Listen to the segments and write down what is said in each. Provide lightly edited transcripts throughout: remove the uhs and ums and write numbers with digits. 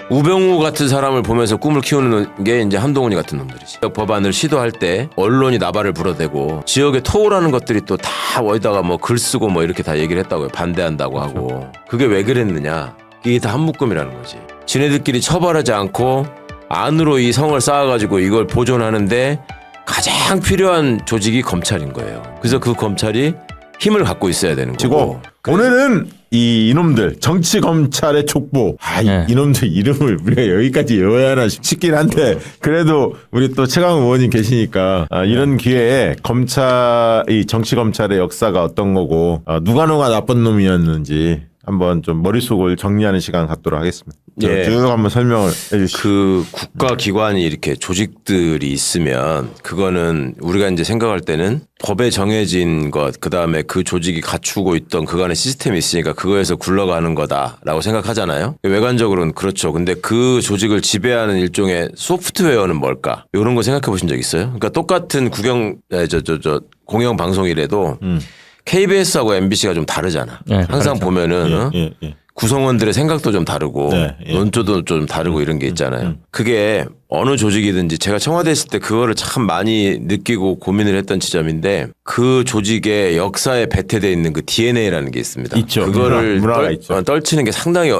우병우 같은 사람을 보면서 꿈을 키우는 게 이제 한동훈이 같은 놈들이지. 법안을 시도할 때 언론이 나발을 불어대고 지역에 토우라는 것들이 또 다 어디다가 뭐 글 쓰고 뭐 이렇게 다 얘기를 했다고요. 반대한다고 하고. 그게 왜 그랬느냐. 이게 다 한 묶음이라는 거지. 지네들끼리 처벌하지 않고 안으로 이 성을 쌓아가지고 이걸 보존하는데 가장 필요한 조직이 검찰인 거예요. 그래서 그 검찰이 힘을 갖고 있어야 되는 거고. 오늘은 이놈들 정치 검찰의 족보. 이놈들 이름을 우리가 여기까지 외워야 하나 싶긴 한데 그래도 우리 또 최강 의원님 계시니까 이런 기회에 이 정치 검찰의 역사가 어떤 거고 누가 나쁜 놈이었는지 한번 좀 머릿속을 정리하는 시간 갖도록 하겠습니다. 예. 쭉 한번 설명을 해주시죠. 그 국가기관이 이렇게 조직들이 있으면 그거는 우리가 이제 생각할 때는 법에 정해진 것, 그 다음에 그 조직이 갖추고 있던 그간의 시스템이 있으니까 그거에서 굴러가는 거다라고 생각하잖아요. 외관적으로는 그렇죠. 근데 그 조직을 지배하는 일종의 소프트웨어는 뭘까? 이런 거 생각해 보신 적 있어요? 그러니까 똑같은 공영방송이라도 KBS하고 MBC가 좀 다르잖아. 네, 항상 다르죠. 보면은 구성원들의 생각도 좀 다르고 예. 논조도 좀 다르고 이런 게 있잖아요. 그게 어느 조직이든지 제가 청와대 있을 때 그거를 참 많이 느끼고 고민을 했던 지점인데 그 조직의 역사에 배태되어 있는 그 DNA라는 게 있습니다. 있죠. 그거를 문화가 있죠. 떨치는 게 상당히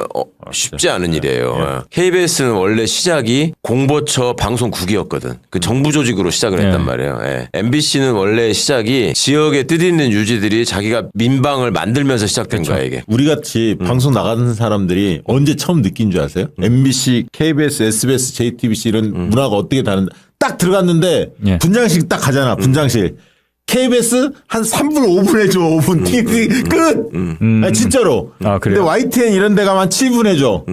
쉽지 않은 일이에요. KBS는 원래 시작이 공보처 방송국이었거든. 그 정부 조직으로 시작을 했단 말이에요. MBC는 원래 시작이 지역에 뜻있는 유지들이 자기가 민방을 만들면서 시작된 거야 이게. 우리 같이 방송 나가는 사람들이 언제 처음 느낀 줄 아세요? MBC, KBS, SBS, JTBC 이런 문화가 어떻게 다른데 딱 들어갔는데 분장실 딱 가잖아. 분장실. KBS 한 3분 5분 해줘. 5분 띵띵 끝. 아니, 진짜로. 아, 근데 그래요? YTN 이런 데 가면 한 7분 해줘.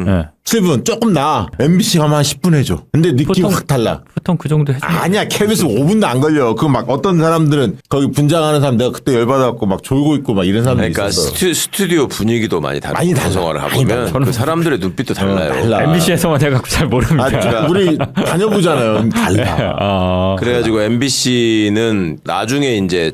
7분 조금 나아. MBC 가면 한 10분 해줘. 근데 느낌이 보통- 확 달라. 보통 그 정도 해주면 아니야. KBS 5분도 안 걸려. 그 막 어떤 사람들은 거기 분장하는 사람 내가 그때 열받아갖고 막 졸고 있고 막 이런 사람들이 그러니까 있었어. 스튜디오 분위기도 많이 다르고 많이 달라. 방송을 많이 해보면 달라. 그 사람들의 눈빛도 달라요. 달라. MBC에서만 해갖고 잘 모릅니다. 우리 다녀보잖아요. 달라. 그래가지고 MBC는 나중에 이제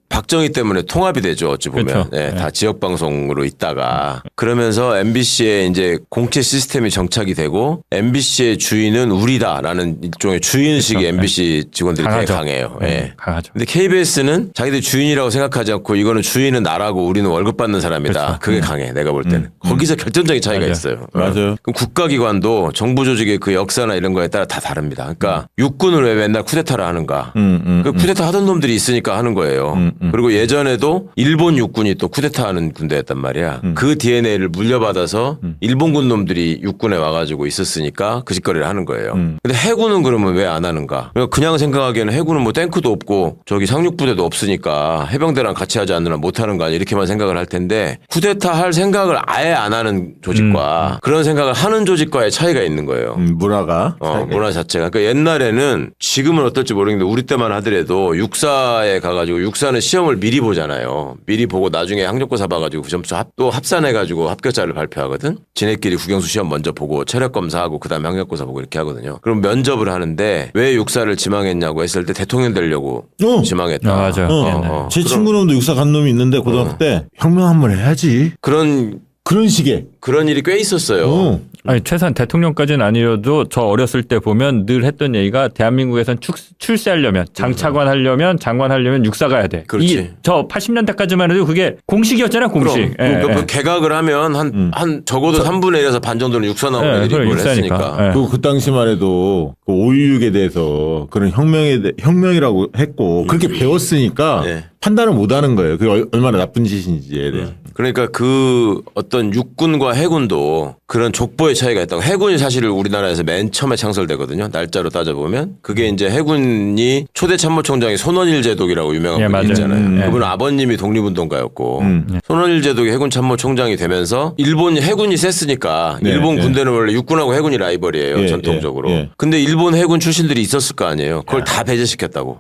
박정희 때문에 통합이 되죠. 어찌 보면. 그렇죠. 다 지역 방송으로 있다가 그러면서 MBC의 이제 공채 시스템이 정착이 되고 MBC의 주인은 우리다라는 일종의 주인식의 MBC 직원들이 되게 강하죠. 강해요. 강하죠. 근데 KBS는 자기들 주인이라고 생각하지 않고 이거는 주인은 나라고 우리는 월급 받는 사람이다. 그게 강해. 내가 볼 때는. 거기서 결정적인 차이가 맞아요. 있어요. 맞아요. 그럼 국가기관도 정부 조직의 그 역사나 이런 거에 따라 다 다릅니다. 그러니까 육군을 왜 맨날 쿠데타를 하는가? 그 쿠데타 하던 놈들이 있으니까 하는 거예요. 그리고 예전에도 일본 육군이 또 쿠데타하는 군대였단 말이야. 그 DNA를 물려받아서 일본군 놈들이 육군에 와가지고 있었으니까 그 짓거리를 하는 거예요. 근데 해군은 그러면 왜 안 하는가? 그냥 생각하기에는 해군은 뭐 탱크도 없고 저기 상륙부대도 없으니까 해병대랑 같이 하지 않느냐 못하는 거 아니야 이렇게만 생각을 할 텐데 쿠데타 할 생각을 아예 안 하는 조직과 그런 생각을 하는 조직과의 차이가 있는 거예요. 문화가. 문화 자체가. 그러니까 옛날에는 지금은 어떨지 모르겠는데 우리 때만 하더라도 육사에 가가지고 육사는 시험을 미리 보잖아요. 미리 보고 나중에 학력고사 봐가지고 그 점수 또 합산해가지고 합격자를 발표하거든. 지네끼리 국영수 시험 먼저 보고 체력 검사하고 그다음에 학력고사 보고 이렇게 하거든요. 그럼 면접을 하는데 왜 육사를 지망했냐고 했을 때 대통령 되려고 지망했다. 맞아요. 제 친구놈도 육사 간 놈이 있는데 고등학교 때 혁명 한번 해야지. 그런 식의. 그런 일이 꽤 있었어요. 아니 최소한 대통령까지는 아니어도 저 어렸을 때 보면 늘 했던 얘기가 대한민국에선 출세하려면 장차관 하려면 장관 하려면 육사 가야 돼. 그렇지. 저 80년대까지만 해도 그게 공식이었잖아 공식. 그럼 개각을 하면 한 적어도 3분의 1에서 반 정도는 육사 나오는 일이 있고 했으니까. 그리고 그 당시만 해도 그 5.16에 대해서 그런 혁명이라고 했고 그렇게 배웠으니까 판단을 못 하는 거예요. 그게 얼마나 나쁜 짓인지에 대해서. 그러니까 그 어떤 육군과 해군도 그런 족보의 차이가 있다고. 해군이 사실 우리나라에서 맨 처음에 창설되거든요. 날짜로 따져보면. 그게 이제 해군이 초대 참모총장이 손원일 제독이라고 유명한 분이 있잖아요. 그분은 아버님이 독립운동가였고 손원일 제독이 해군 참모총장이 되면서 일본 해군이 셌으니까 일본 군대는 원래 육군하고 해군이 라이벌이에요. 전통적으로. 근데 일본 해군 출신들이 있었을 거 아니에요. 그걸 다 배제시켰다고.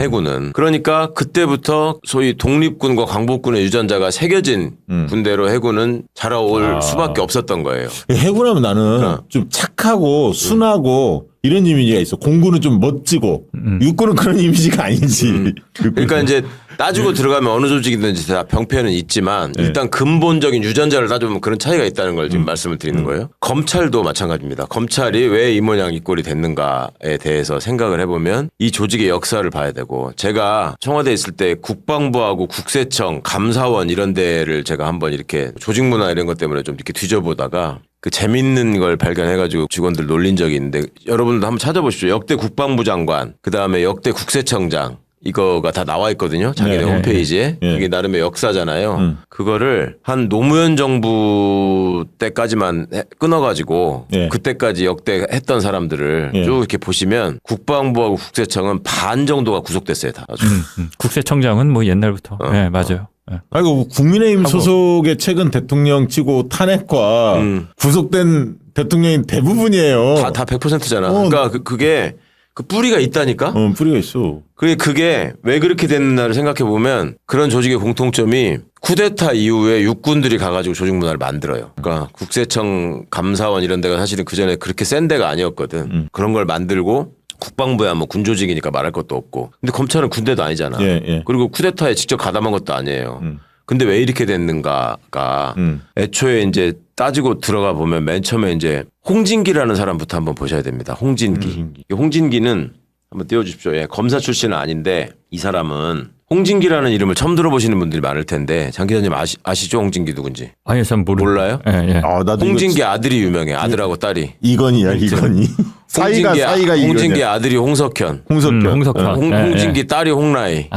해군은. 그러니까 그때부터 소위 독립군과 광복군의 유전자가 새겨진 군대로 해군은 자라올 수밖에 없었던 거예요. 해군하면 나는 좀 착하고 순하고 이런 이미지가 있어. 공군은 좀 멋지고 육군은 그런 이미지가 아니지. 그러니까 이제 따지고 들어가면 어느 조직이든지 다 병폐는 있지만 일단 근본적인 유전자를 따져보면 그런 차이가 있다는 걸 지금 말씀을 드리는 거예요. 검찰도 마찬가지입니다. 검찰이 왜 이 모양 이 꼴이 됐는가에 대해서 생각을 해보면 이 조직의 역사를 봐야 되고, 제가 청와대에 있을 때 국방부하고 국세청, 감사원 이런 데를 제가 한번 이렇게 조직 문화 이런 것 때문에 좀 이렇게 뒤져보다가 그 재밌는 걸 발견해가지고 직원들 놀린 적이 있는데, 여러분들도 한번 찾아보십시오. 역대 국방부 장관, 그 다음에 역대 국세청장, 이거가 다 나와 있거든요. 자기네 홈페이지에. 이게 나름의 역사잖아요. 그거를 한 노무현 정부 때까지만 끊어가지고 그때까지 역대 했던 사람들을 쭉 이렇게 보시면 국방부하고 국세청은 반 정도가 구속됐어요. 다. 국세청장은 뭐 옛날부터. 네, 맞아요. 아이고 국민의힘 소속의 최근 대통령 치고 탄핵과 구속된 대통령이 대부분이에요. 다 100%잖아. 그러니까 그게 그 뿌리가 있다니까? 뿌리가 있어. 그게 왜 그렇게 됐나를 생각해 보면 그런 조직의 공통점이 쿠데타 이후에 육군들이 가가지고 조직 문화를 만들어요. 그러니까 국세청, 감사원 이런 데가 사실은 그 전에 그렇게 센 데가 아니었거든. 그런 걸 만들고 국방부야 뭐 군조직이니까 말할 것도 없고. 근데 검찰은 군대도 아니잖아. 그리고 쿠데타에 직접 가담한 것도 아니에요. 근데 왜 이렇게 됐는가가 애초에 이제 따지고 들어가 보면 맨 처음에 이제 홍진기라는 사람부터 한번 보셔야 됩니다. 홍진기는 한번 띄워주십시오. 검사 출신은 아닌데 이 사람은 홍진기라는 이름을 처음 들어보시는 분들이 많을 텐데, 장 기자님 아시죠? 홍진기 누군지? 아니, 전 몰라요? 예. 나도 홍진기 아들이 유명해. 아들하고 딸이. 이건희야, 이건희. 사이가 홍진기 아들이 홍석현. 홍진기 딸이 홍라희.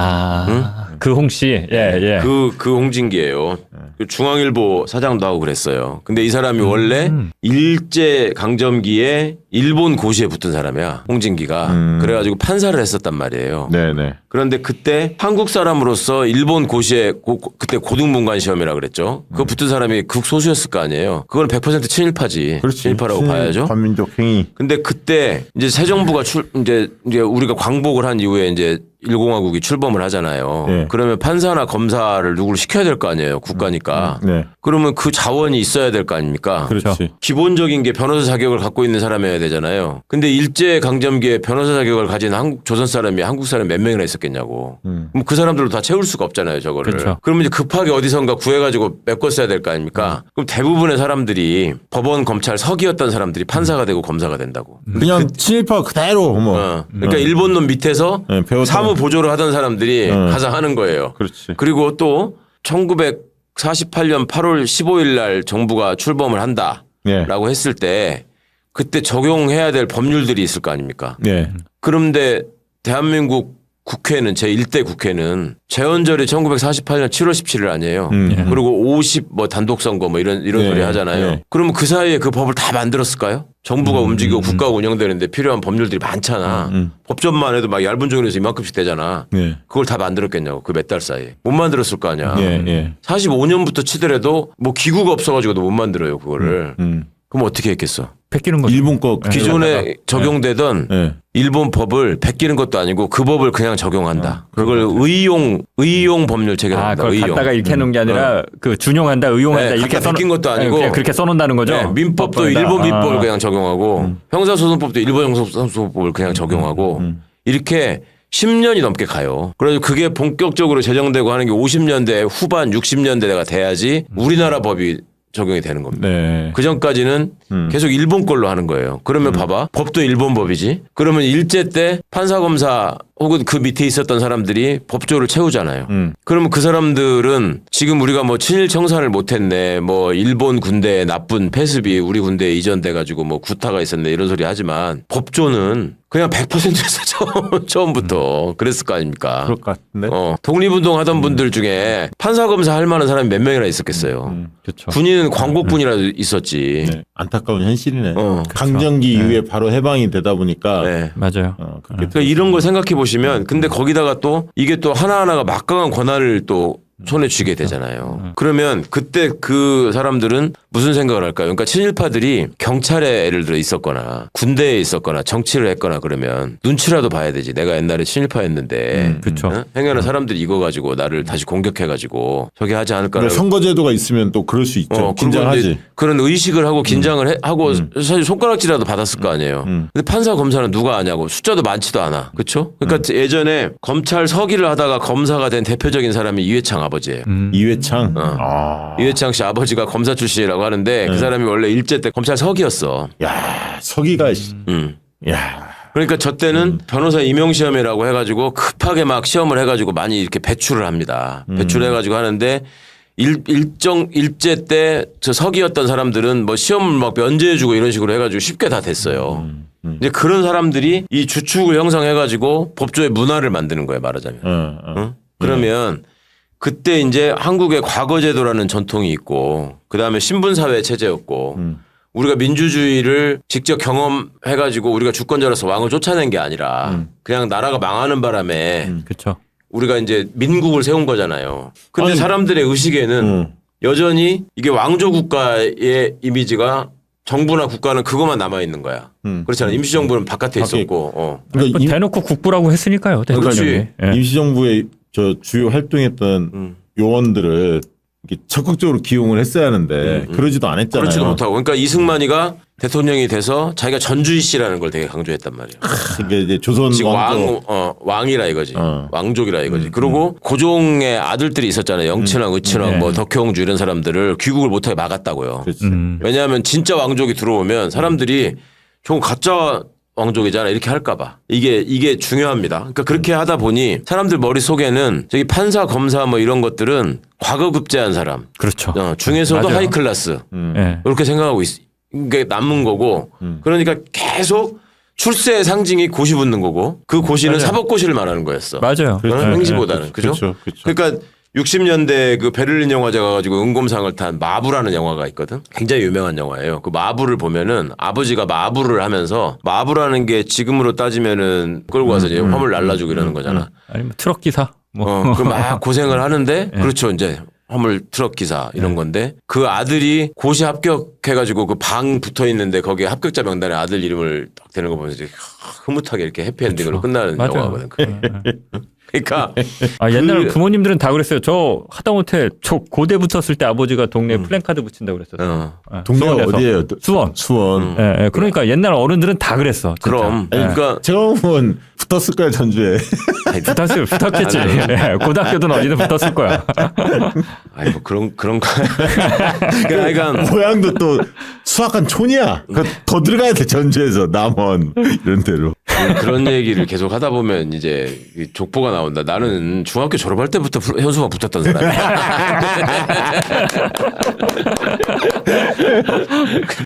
그 홍씨. 예. 그 홍진기예요. 그 중앙일보 사장도 하고 그랬어요. 근데 이 사람이 원래 일제 강점기에 일본 고시에 붙은 사람이야. 홍진기가. 그래가지고 판사를 했었단 말이에요. 네네. 그런데 그때 한국 사람으로서 일본 고시에 그때 고등문관 시험이라 그랬죠. 그거 붙은 사람이 극소수였을 거 아니에요. 그건 100% 친일파지. 그렇지. 친일파라고 봐야죠. 반민족 행위. 근데 그때 이제 새 정부가 이제 우리가 광복을 한 이후에 이제 1공화국이 출범을 하잖아요. 그러면 판사나 검사를 누구를 시켜야 될 거 아니에요. 국가니까. 그러면 그 자원이 있어야 될 거 아닙니까? 그렇지. 기본적인 게 변호사 자격을 갖고 있는 사람이어야 되잖아요. 근데 일제 강점기에 변호사 자격을 가진 조선 사람이 한국 사람 몇 명이나 있었겠냐고. 그럼 그 사람들로 다 채울 수가 없잖아요. 저거를. 그렇죠. 그러면 이제 급하게 어디선가 구해가지고 메꿨어야 될 거 아닙니까? 그럼 대부분의 사람들이 법원, 검찰, 서기였던 사람들이 판사가 되고 검사가 된다고. 그냥 친일파 그대로 뭐. 그러니까 일본 놈 밑에서 사무 보조를 하던 사람들이 가서 하는 거예요. 그렇지. 그리고 또 1948년 8월 15일 날 정부가 출범을 한다라고 했을 때 그때 적용해야 될 법률들이 있을 거 아닙니까? 그런데 대한민국 국회는 제1대 국회는 재헌절이 1948년 7월 17일 아니에요. 그리고 50 뭐 단독 선거 뭐 이런 소리 하잖아요. 그러면 그 사이에 그 법을 다 만들었을까요? 정부가 움직이고 국가가 운영되는데 필요한 법률들이 많잖아. 법전만 해도 막 얇은 종이에서 이만큼씩 되잖아. 그걸 다 만들었겠냐고. 그 몇 달 사이에. 못 만들었을 거 아니야. 45년부터 치더라도 뭐 기구가 없어가지고도 못 만들어요. 그거를. 그럼 어떻게 했겠어? 베끼는 거죠. 일본 거 기존에 적용되던 일본 법을 베끼는 것도 아니고 그 법을 그냥 적용한다. 그걸 의용 법률 체계한다. 그걸 갖다가 이렇게 해놓은 게 아니라 그 준용한다, 의용한다 이렇게 베낀 것도 아니고 그냥 그렇게 써놓는다는 거죠. 민법도 일본 민법을 그냥 적용하고 형사소송법도 일본 형사소송법을 그냥 적용하고 이렇게 10년이 넘게 가요. 그래서 그게 본격적으로 제정되고 하는 게 50년대 후반 60년대가 돼야지 우리나라 법이 적용이 되는 겁니다. 그 전까지는 계속 일본 걸로 하는 거예요. 그러면 봐봐. 법도 일본 법이지. 그러면 일제 때 판사검사 혹은 그 밑에 있었던 사람들이 법조를 채우잖아요. 그러면 그 사람들은 지금 우리가 뭐 친일 청산을 못했네. 뭐 일본 군대의 나쁜 패습이 우리 군대에 이전돼 가지고 뭐 구타가 있었네. 이런 소리 하지만 법조는 그냥 100%였어. 처음부터. 그랬을 거 아닙니까? 그럴 것 같은데. 독립운동 하던 분들 중에 판사검사 할 만한 사람이 몇 명이나 있었겠어요. 그렇죠. 군인은 광복군이라도 있었지. 안타까운 현실이네. 강점기 이후에 바로 해방이 되다 보니까. 맞아요. 그러니까 이런 걸 생각해 보시면 근데 거기다가 또 이게 또 하나하나가 막강한 권한을 또 손에 쥐게 되잖아요. 그러면 그때 그 사람들은 무슨 생각을 할까요? 그러니까 친일파들이 경찰에 예를 들어 있었거나 군대에 있었거나 정치를 했거나 그러면 눈치라도 봐야 되지. 내가 옛날에 친일파였는데 그쵸. 행여나 사람들이 이거 가지고 나를 다시 공격해가지고 저기 하지 않을까. 선거제도가 있으면 또 그럴 수 있죠. 긴장하지. 그런 의식을 하고 긴장을 하고 사실 손가락질이라도 받았을 거 아니에요. 근데 판사 검사는 누가 아냐고. 숫자도 많지도 않아. 그렇죠? 그러니까 예전에 검찰 서기를 하다가 검사가 된 대표적인 사람이 이회창 아버지예요. 이회창. 이회창 씨 아버지가 검사 출신이라고 하는데 그 사람이 원래 일제 때 검찰 서기였어. 야, 서기가. 야. 그러니까 저 때는 변호사 임용 시험이라고 해가지고 급하게 막 시험을 해가지고 많이 이렇게 배출을 합니다. 배출해가지고 하는데 일제 때 저 서기였던 사람들은 뭐 시험 막 면제해주고 이런 식으로 해가지고 쉽게 다 됐어요. 이제 그런 사람들이 이 주축을 형성해가지고 법조의 문화를 만드는 거예요, 말하자면. 응? 그러면 그때 이제 한국의 과거제도라는 전통이 있고 그 다음에 신분사회 체제였고 우리가 민주주의를 직접 경험해가지고 우리가 주권자로서 왕을 쫓아낸 게 아니라 그냥 나라가 망하는 바람에 그렇죠. 우리가 이제 민국을 세운 거잖아요. 근데 사람들의 의식에는 여전히 이게 왕조 국가의 이미지가 정부나 국가는 그것만 남아 있는 거야. 그렇잖아요. 임시정부는 바깥에 있었고. 그러니까 뭐 대놓고 국부라고 했으니까요. 대통령이. 예. 임시정부의 저 주요 활동했던 요원들을 이렇게 적극적으로 기용을 했어야 하는데 그러지도 않았잖아요. 그렇지도 못하고. 그러니까 이승만이가 대통령이 돼서 자기가 전주이씨라는 걸 되게 강조했단 말이에요. 그게 이제 조선 지금 왕조. 왕이라 이거지. 왕족이라 이거지. 그리고 고종의 아들들이 있었잖아요. 영친왕, 의친왕, 뭐 덕혜옹주 이런 사람들을 귀국을 못하게 막았다고요. 왜냐하면 진짜 왕족이 들어오면 사람들이 저거 가짜 왕족이잖아 이렇게 할까봐 이게 중요합니다. 그러니까 그렇게 하다 보니 사람들 머릿속에는 저기 판사 검사 뭐 이런 것들은 과거급제한 사람 그렇죠. 중에서도 맞아요. 하이 클래스 예. 이렇게 생각하고 이게 남은 거고 그러니까 계속 출세의 상징이 고시 붙는 거고 그 고시는 맞아요. 사법고시를 말하는 거였어. 맞아요. 행시보다는 그죠? 그렇죠. 그러니까 60년대 그 베를린 영화제 가가지고 은곰상을 탄 마부라는 영화가 있거든. 굉장히 유명한 영화예요. 그 마부를 보면은 아버지가 마부를 하면서 마부라는 게 지금으로 따지면은 끌고 와서 이제 화물 날라주고 이러는 거잖아. 아니면 트럭 기사. 뭐. 그 막 고생을 하는데 그렇죠. 이제 화물 트럭 기사 이런 건데 그 아들이 고시 합격해가지고 그 방 붙어 있는데 거기에 합격자 명단에 아들 이름을 딱 되는 거 보면 이제 흐뭇하게 이렇게 해피엔딩으로 끝나는 맞아요. 영화거든. 그러니까 옛날에 부모님들은 다 그랬어요. 저 하다못해 저 고대 붙었을 때 아버지가 동네에 플랜카드 붙인다고 그랬었어요. 동네가 수원에서. 어디예요? 수원. 수원. 예, 예. 그러니까 옛날 어른들은 다 그랬어. 진짜. 그럼 예. 그러니까 제가 보면 붙었을 거예요 전주에. 붙었겠지. 예, 고등학교든 어디든 붙었을 거야. 아이 뭐 그런 거. 그러니까 고향도 또 수학한 촌이야. 더 들어가야 돼 전주에서 남원 이런 데로. 그런 얘기를 계속 하다 보면 이제 족보가 나온다. 나는 중학교 졸업할 때부터 현수막 붙었던 사람이야.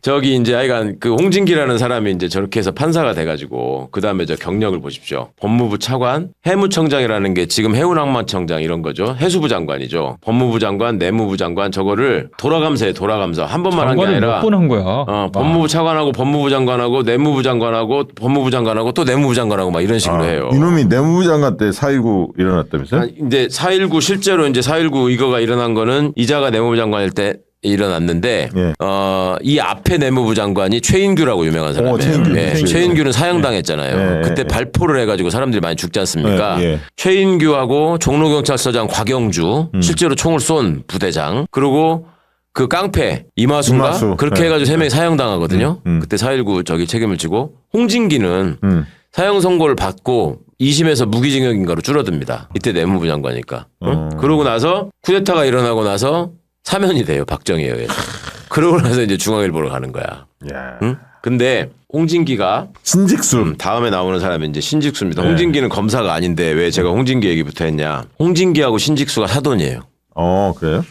저기 이제 하여간 그 홍진기라는 사람이 이제 저렇게 해서 판사가 돼가지고 그 다음에 저 경력을 보십시오. 법무부 차관, 해무청장이라는 게 지금 해운항만청장 이런 거죠. 해수부 장관이죠. 법무부 장관, 내무부 장관 저거를 돌아가면서 해. 돌아가면서 한 번만 한 게 아니라 몇 번 한 거야. 법무부 차관하고 법무부 장관하고 내무부 장관하고 법무부 장관하고 또 내무부 장관하고 막 이런 식으로 해요. 이놈이 내무부 장관 때 4.19 일어났다면서요? 이제 4.19 실제로 이제 4.19 이거가 일어난 거는 이자가 내무부 장관일 때 일어났는데 예. 이 앞에 내무부 장관이 최인규라고 유명한 사람이에요. 최인규. 예, 최인규는 사형당했잖아요. 예. 그때 발포를 해가지고 사람들이 많이 죽지 않습니까? 예. 최인규하고 종로경찰서장 곽영주 실제로 총을 쏜 부대장 그리고 그 깡패 이마수인가 이마수. 그렇게 예. 해가지고 3명이 사형당하거든요. 그때 4.19 저기 책임을 지고 홍진기는 사형 선고를 받고 2심에서 무기징역인가로 줄어듭니다. 이때 내무부 장관이니까. 응? 그러고 나서 쿠데타가 일어나고 나서 사면이 돼요. 박정희에 의해서. 그러고 나서 이제 중앙일보로 가는 거야. 야. 응? 근데 홍진기가 신직수. 다음에 나오는 사람이 이제 신직수입니다. 홍진기는 검사가 아닌데 왜 제가 홍진기 얘기부터 했냐. 홍진기하고 신직수가 사돈이에요. 그래요?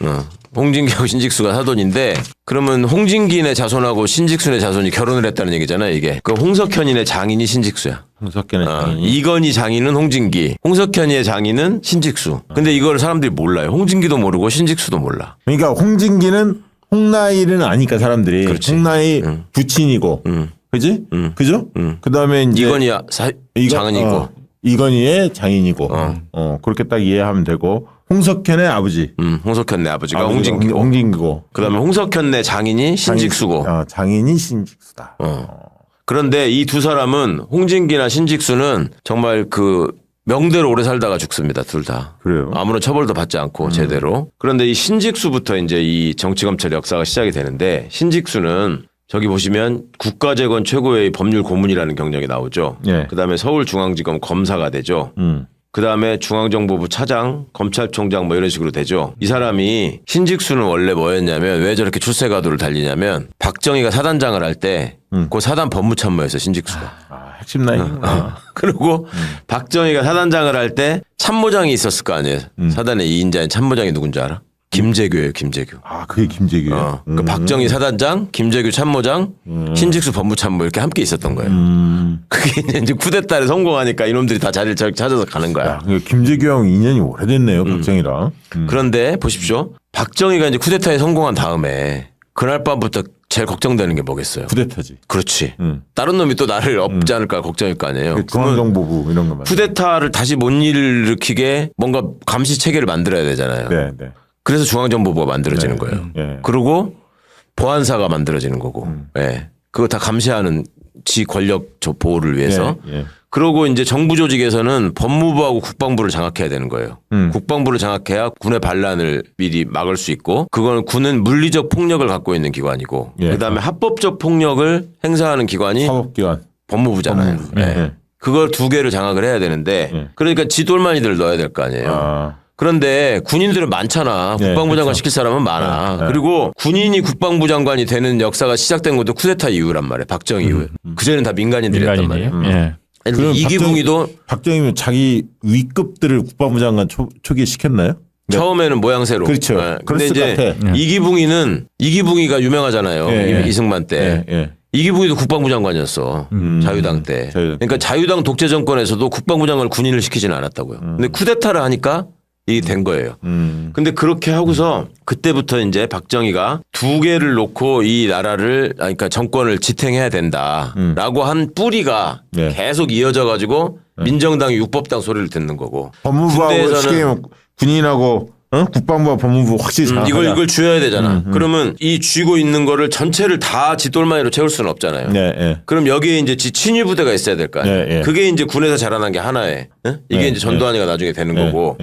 홍진기하고 신직수가 사돈인데 그러면 홍진기네 자손하고 신직수네 자손이 결혼을 했다는 얘기잖아요. 이게. 그 홍석현이네 장인이 신직수야. 홍석현의 장인이. 이건희 장인은 홍진기, 홍석현이의 장인은 신직수. 근데 이걸 사람들이 몰라요. 홍진기도 모르고 신직수도 몰라. 그러니까 홍진기는 홍나이는 아니까 사람들이 그렇지. 홍나이 부친이고, 그지? 그죠? 그 다음에 이제 이건희야 장인이고. 이건희의 장인이고, 그렇게 딱 이해하면 되고 홍석현의 아버지. 홍석현네 아버지가 아버지가 홍진기고. 그다음에 홍석현네 장인이 신직수고. 장인이 신직수다. 그런데 이 두 사람은 홍진기나 신직수는 정말 그 명대로 오래 살다가 죽습니다. 둘 다. 그래요? 아무런 처벌도 받지 않고 제대로. 그런데 이 신직수부터 이제 이 정치검찰 역사가 시작이 되는데 신직수는 저기 보시면 국가재건 최고의 법률 고문이라는 경력이 나오죠. 예. 그다음에 서울중앙지검 검사가 되죠. 그다음에 중앙정보부 차장, 검찰총장 뭐 이런 식으로 되죠. 이 사람이 신직수는 원래 뭐였냐면 왜 저렇게 출세가도를 달리냐면 박정희가 사단장을 할 때 그 사단 법무참모였어 신직수가. 핵심 라인. 그리고 박정희가 사단장을 할 때 참모장이 있었을 거 아니에요. 사단의 2인자인 참모장이 누군지 알아? 김재규예요, 김재규. 그게 김재규예요. 그 박정희 사단장, 김재규 참모장, 신직수 법무참모 이렇게 함께 있었던 거예요. 그게 이제 쿠데타를 성공하니까 이놈들이 다 자리를 찾아서 가는 거야. 김재규 형 인연이 오래됐네요, 박정희랑. 그런데 보십시오. 박정희가 이제 쿠데타에 성공한 다음에 그날 밤부터 제일 걱정되는 게 뭐겠어요? 쿠데타지. 그렇지. 다른 놈이 또 나를 업지 않을까 걱정일 거 아니에요. 중앙정보부 이런 거. 쿠데타를 다시 못 일으키게 뭔가 감시 체계를 만들어야 되잖아요. 네, 네. 그래서 중앙정보부가 만들어지는 거예요. 그리고 보안사가 만들어지는 거고. 예. 그거 다 감시하는 지 권력 보호를 위해서. 그러고 이제 정부 조직에서는 법무부하고 국방부를 장악해야 되는 거예요. 국방부를 장악해야 군의 반란을 미리 막을 수 있고 그건 군은 물리적 폭력을 갖고 있는 기관이고 그다음에 합법적 폭력을 행사하는 기관이 사법기관. 법무부잖아요. 그걸 두 개를 장악을 해야 되는데 그러니까 지돌만이들 넣어야 될 거 아니에요. 그런데 군인들은 많잖아. 국방부 장관 시킬 사람은 많아. 그리고 군인이 국방부 장관이 되는 역사가 시작된 것도 쿠데타 이후란 말이에요. 박정희 이후에. 그전에는 다 민간인들이었단 말이에요. 이기붕이도 박정희는 자기 위급들을 국방부 장관 초기에 시켰나요? 처음에는 모양새로. 그렇죠. 근데 이제 이기붕이가 유명하잖아요. 이승만 때. 이기붕이도 국방부 장관이었어. 자유당 때. 그러니까 자유당 독재 정권에서도 국방부 장관을 군인을 시키지는 않았다고요. 근데 쿠데타를 하니까 이게 된 거예요. 근데 그렇게 하고서 그때부터 이제 박정희가 두 개를 놓고 이 나라를 그러니까 정권을 지탱해야 된다라고 한 뿌리가 계속 이어져 가지고 민정당이 육법당 소리를 듣는 거고 법무부하고 쉽게 군인하고 국방부와 법무부 확실히 장악하자. 이걸 쥐어야 되잖아. 그러면 이 쥐고 있는 거를 전체를 다 지돌만이로 채울 수는 없잖아요. 그럼 여기에 이제 친위 부대가 있어야 될 거 아니에요. 그게 이제 군에서 자라난 게 하나에 이게 이제 전두환이가 나중에 되는 거고.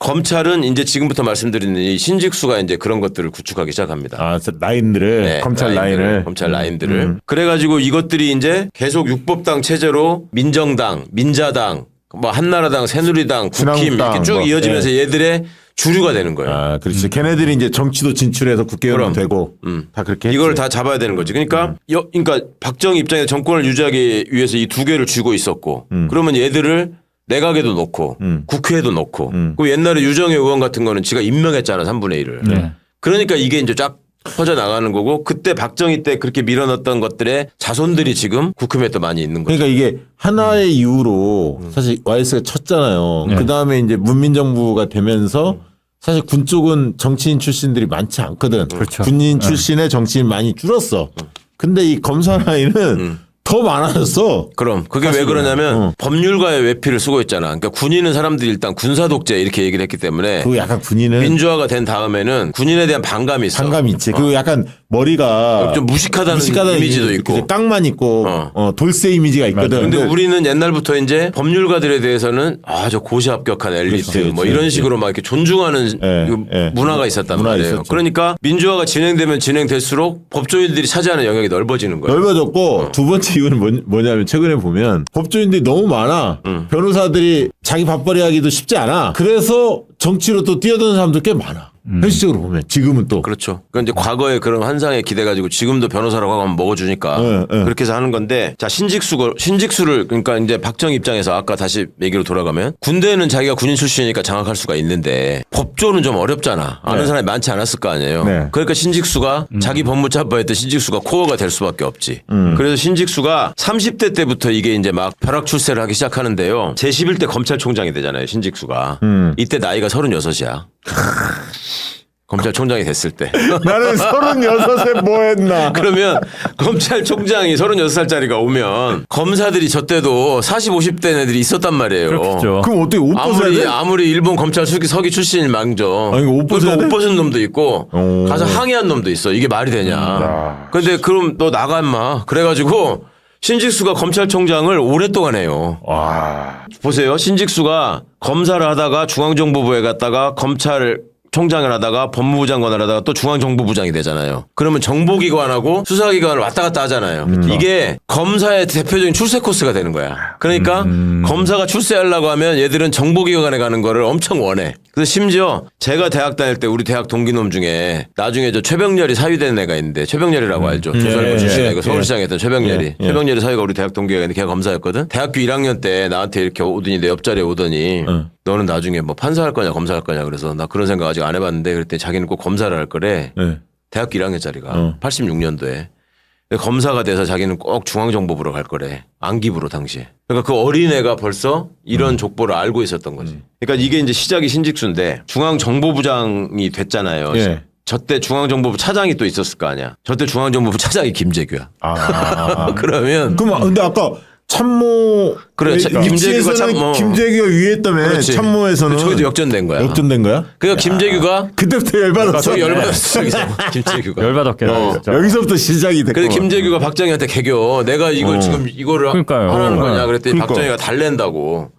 검찰은 이제 지금부터 말씀드리는 이 신직수가 이제 그런 것들을 구축하기 시작합니다. 라인들을 검찰 라인을 검찰 라인들을 그래가지고 이것들이 이제 계속 육법당 체제로 민정당, 민자당, 뭐 한나라당, 새누리당, 국힘 이렇게 쭉 이어지면서 얘들의 주류가 되는 거예요. 그렇지. 걔네들이 이제 정치도 진출해서 국회의원 되고 다 그렇게 이걸 다 잡아야 되는 거지. 그러니까 그러니까 박정희 입장에서 정권을 유지하기 위해서 이 두 개를 쥐고 있었고 그러면 얘들을 내각에도 넣고 국회에도 넣고 그 옛날에 유정의 의원 같은 거는 지가 임명했잖아 3분의 1을. 그러니까 이게 이제 쫙 퍼져 나가는 거고 그때 박정희 때 그렇게 밀어넣었던 것들의 자손들이 지금 국힘에 또 많이 있는 거죠. 그러니까 이게 하나의 이유로 사실 YS가 쳤잖아요. 그다음에 이제 문민정부가 되면서 사실 군 쪽은 정치인 출신들이 많지 않거든. 그렇죠. 군인 출신의 정치인 많이 줄었어. 근데 이 검사 라인은 더 많아졌어. 그럼 그게 왜 그러냐면 법률가의 외피를 쓰고 있잖아. 그러니까 군인은 사람들이 일단 군사 독재 이렇게 얘기를 했기 때문에 그 약간 군인은 민주화가 된 다음에는 군인에 대한 반감이 있어. 반감이 있지. 그리고 약간 머리가 좀 무식하다는 이미지도 있고 깡만 있고 돌쇠 이미지가 있거든. 근데 우리는 옛날부터 이제 법률가들에 대해서는 저 고시 합격한 엘리트 그렇지, 뭐 이런 식으로 막 이렇게 존중하는 문화가 있었단 말이에요. 있었죠. 그러니까 민주화가 진행되면 진행될수록 법조인들이 차지하는 영역이 넓어지는 거예요. 넓어졌고 두 번째 이유는 뭐냐면 최근에 보면 법조인들이 너무 많아. 변호사들이 자기 밥벌이 하기도 쉽지 않아. 그래서 정치로 또 뛰어드는 사람도 꽤 많아. 현실적으로 보면 지금은 또 그렇죠. 그러니까 이제 과거에 그런 환상에 기대 가지고 지금도 변호사라고 하면 먹어주니까 그렇게 해서 하는 건데 자 신직수를 그러니까 이제 박정희 입장에서 아까 다시 얘기로 돌아가면 군대는 자기가 군인 출신이니까 장악할 수가 있는데 법조는 좀 어렵잖아. 아는 사람이 많지 않았을 거 아니에요. 그러니까 신직수가 자기 법무차파였던 신직수가 코어가 될 수밖에 없지. 그래서 신직수가 30대 때부터 이게 이제 막 벼락 출세를 하기 시작하는데요. 제11대 검찰총장이 되잖아요. 신직수가 이때 나이가 36이야. 검찰총장이 됐을 때. 나는 36에 뭐 했나? 그러면 검찰총장이 36살짜리가 오면 검사들이 저 때도 40, 50대 애들이 있었단 말이에요. 그렇겠죠. 그럼 어떻게 옷 벗어야 돼? 아무리 일본 검찰 서기 출신인 망정. 아니, 옷 벗어야 돼? 옷 벗은 놈도 있고 오. 가서 항의한 놈도 있어. 이게 말이 되냐. 근데 그럼 너 나가 임마. 그래가지고 신직수가 검찰총장을 오랫동안 해요. 와. 보세요. 신직수가 검사를 하다가 중앙정보부에 갔다가 검찰총장을 하다가 법무부 장관을 하다가 또 중앙정보부장이 되잖아요. 그러면 정보기관하고 수사기관을 왔다 갔다 하잖아요. 이게 검사의 대표적인 출세 코스가 되는 거야. 그러니까 검사가 출세하려고 하면 얘들은 정보기관에 가는 거를 엄청 원해. 그래서 심지어 제가 대학 다닐 때 우리 대학 동기놈 중에 나중에 저 최병렬이 사위된 애가 있는데 최병렬이라고 알죠. 조선일보 출신에 그 서울시장에 했던 최병렬이. 최병렬이 사위가 우리 대학 동기가 있는데 걔가 검사였거든. 대학교 1학년 때 나한테 이렇게 오더니 내 옆자리에 오더니 너는 나중에 뭐 판사할 거냐 검사할 거냐 그래서 나 그런 생각 아직 안 해봤는데 그랬더니 자기는 꼭 검사를 할 거래. 대학교 1학년짜리가 86년도에. 검사가 돼서 자기는 꼭 중앙정보부로 갈 거래. 안기부로 당시에. 그러니까 그 어린애가 벌써 이런 족보를 알고 있었던 거지. 그러니까 이게 이제 시작이 신직수인데 중앙정보부장이 됐잖아요. 예. 저때 중앙정보부 차장이 또 있었을 거 아니야. 저때 중앙정보부 차장이 김재규야. 그러면 근데 아까 참모 그래, 김재규가 위치에서는 참모. 김재규가 위했다며 그렇지. 참모에서는 저기도 역전된 거야. 역전된 거야? 그러니까 김재규가 그때부터 열받았어. 저기 열받았어. 저기서 김재규가. 열받았겠다. 진짜. 여기서부터 시작이 됐고. 그래서 김재규가 박정희한테 개겨. 내가 이걸 지금 이거를 그러니까요. 하라는 거냐. 그랬더니 그러니까. 박정희가 달랜다고.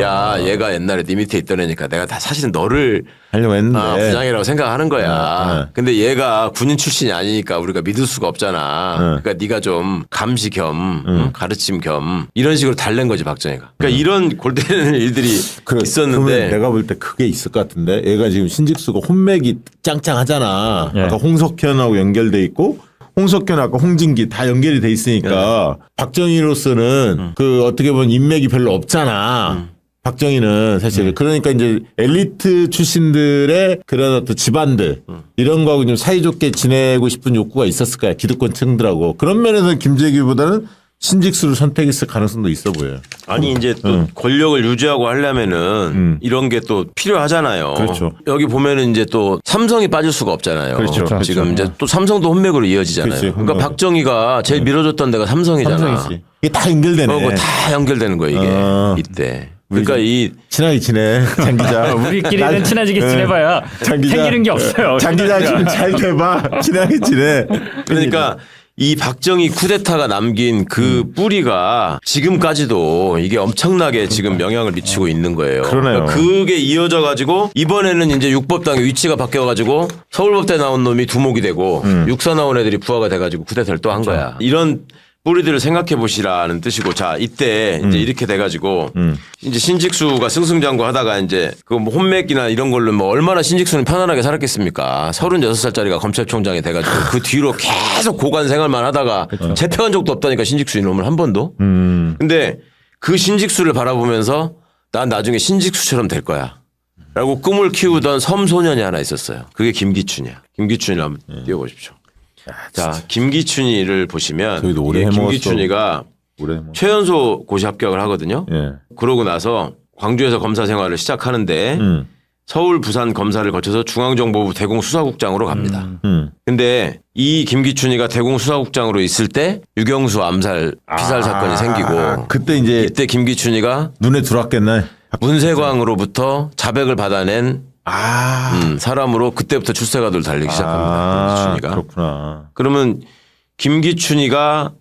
야, 얘가 옛날에 네 밑에 있던 애니까 내가 다 사실은 너를 하려고 했는데. 부장이라고 생각하는 거야. 근데 얘가 군인 출신이 아니니까 우리가 믿을 수가 없잖아. 그러니까 네가 좀 감시 겸 가르침 겸 이런 식으로 달랜 거지 박정희가. 그러니까 이런 골때리는 일들이 그러면 있었는데 내가 볼 때 그게 있을 것 같은데 얘가 지금 신직수가 혼맥이 짱짱하잖아. 예. 아까 홍석현하고 연결돼 있고 홍석현 아까 홍진기 다 연결이 돼 있으니까 박정희로서는 그 어떻게 보면 인맥이 별로 없잖아. 박정희는 사실 그러니까 이제 엘리트 출신들의 그런 어떤 집안들 이런 거하고 좀 사이좋게 지내고 싶은 욕구가 있었을 거야. 기득권층들하고 그런 면에서는 김재규보다는 신직수를 선택했을 가능성도 있어 보여요. 아니 이제 또 권력을 유지하고 하려면은 이런 게 또 필요하잖아요. 그렇죠. 여기 보면은 이제 또 삼성이 빠질 수가 없잖아요. 그렇죠. 지금 이제 또 삼성도 혼맥으로 이어지잖아요. 그렇지. 그러니까 박정희가 제일 밀어줬던 데가 삼성이잖아. 삼성이지. 이게 다 연결되네. 그거 다 연결되는 거예요 이게 이때. 그러니까 이 친하게 지내 장 기자. 우리끼리는 친해지게 지내봐야 장 기자. 생기는 게 없어요. 장 기자 좀 잘 돼봐. 친하게 지내. 그러니까 이 박정희 쿠데타가 남긴 그 뿌리가 지금까지도 이게 엄청나게 지금 영향을 미치고 있는 거예요. 그러네요. 그러니까 그게 이어져 가지고 이번에는 이제 육법당의 위치가 바뀌어 가지고 서울법대 나온 놈이 두목이 되고 육사 나온 애들이 부하가 돼 가지고 쿠데타를 또 한 거야. 이런 뿌리들을 생각해 보시라는 뜻이고 자 이때 이제 이렇게 돼가지고 이제 신직수가 승승장구 하다가 이제 그 뭐 혼맥이나 이런 걸로 뭐 얼마나 신직수는 편안하게 살았겠습니까? 36살짜리가 검찰총장이 돼가지고 그 뒤로 계속 고관 생활만 하다가 재패한 적도 없다니까 신직수 이놈을 한 번도. 근데 그 신직수를 바라보면서 난 나중에 신직수처럼 될 거야. 라고 꿈을 키우던 섬소년이 하나 있었어요. 그게 김기춘이야. 김기춘이를 한번 띄워보십시오. 자, 김기춘이를 보시면 저희도 오래 이게 해먹었어. 김기춘이가 최연소 고시 합격을 하거든요. 예. 그러고 나서 광주에서 검사 생활을 시작하는데 서울, 부산 검사를 거쳐서 중앙정보부 대공수사국장으로 갑니다. 근데 이 김기춘이가 대공수사국장으로 있을 때 유경수 암살 피살 사건이 생기고 그때 이제 이때 김기춘이가 눈에 들어왔겠네. 문세광으로부터 자백을 받아낸 사람으로 그때부터 출세가도를 달리기 시작합니다. 김기춘이가. 그렇구나. 그러면 김기춘이가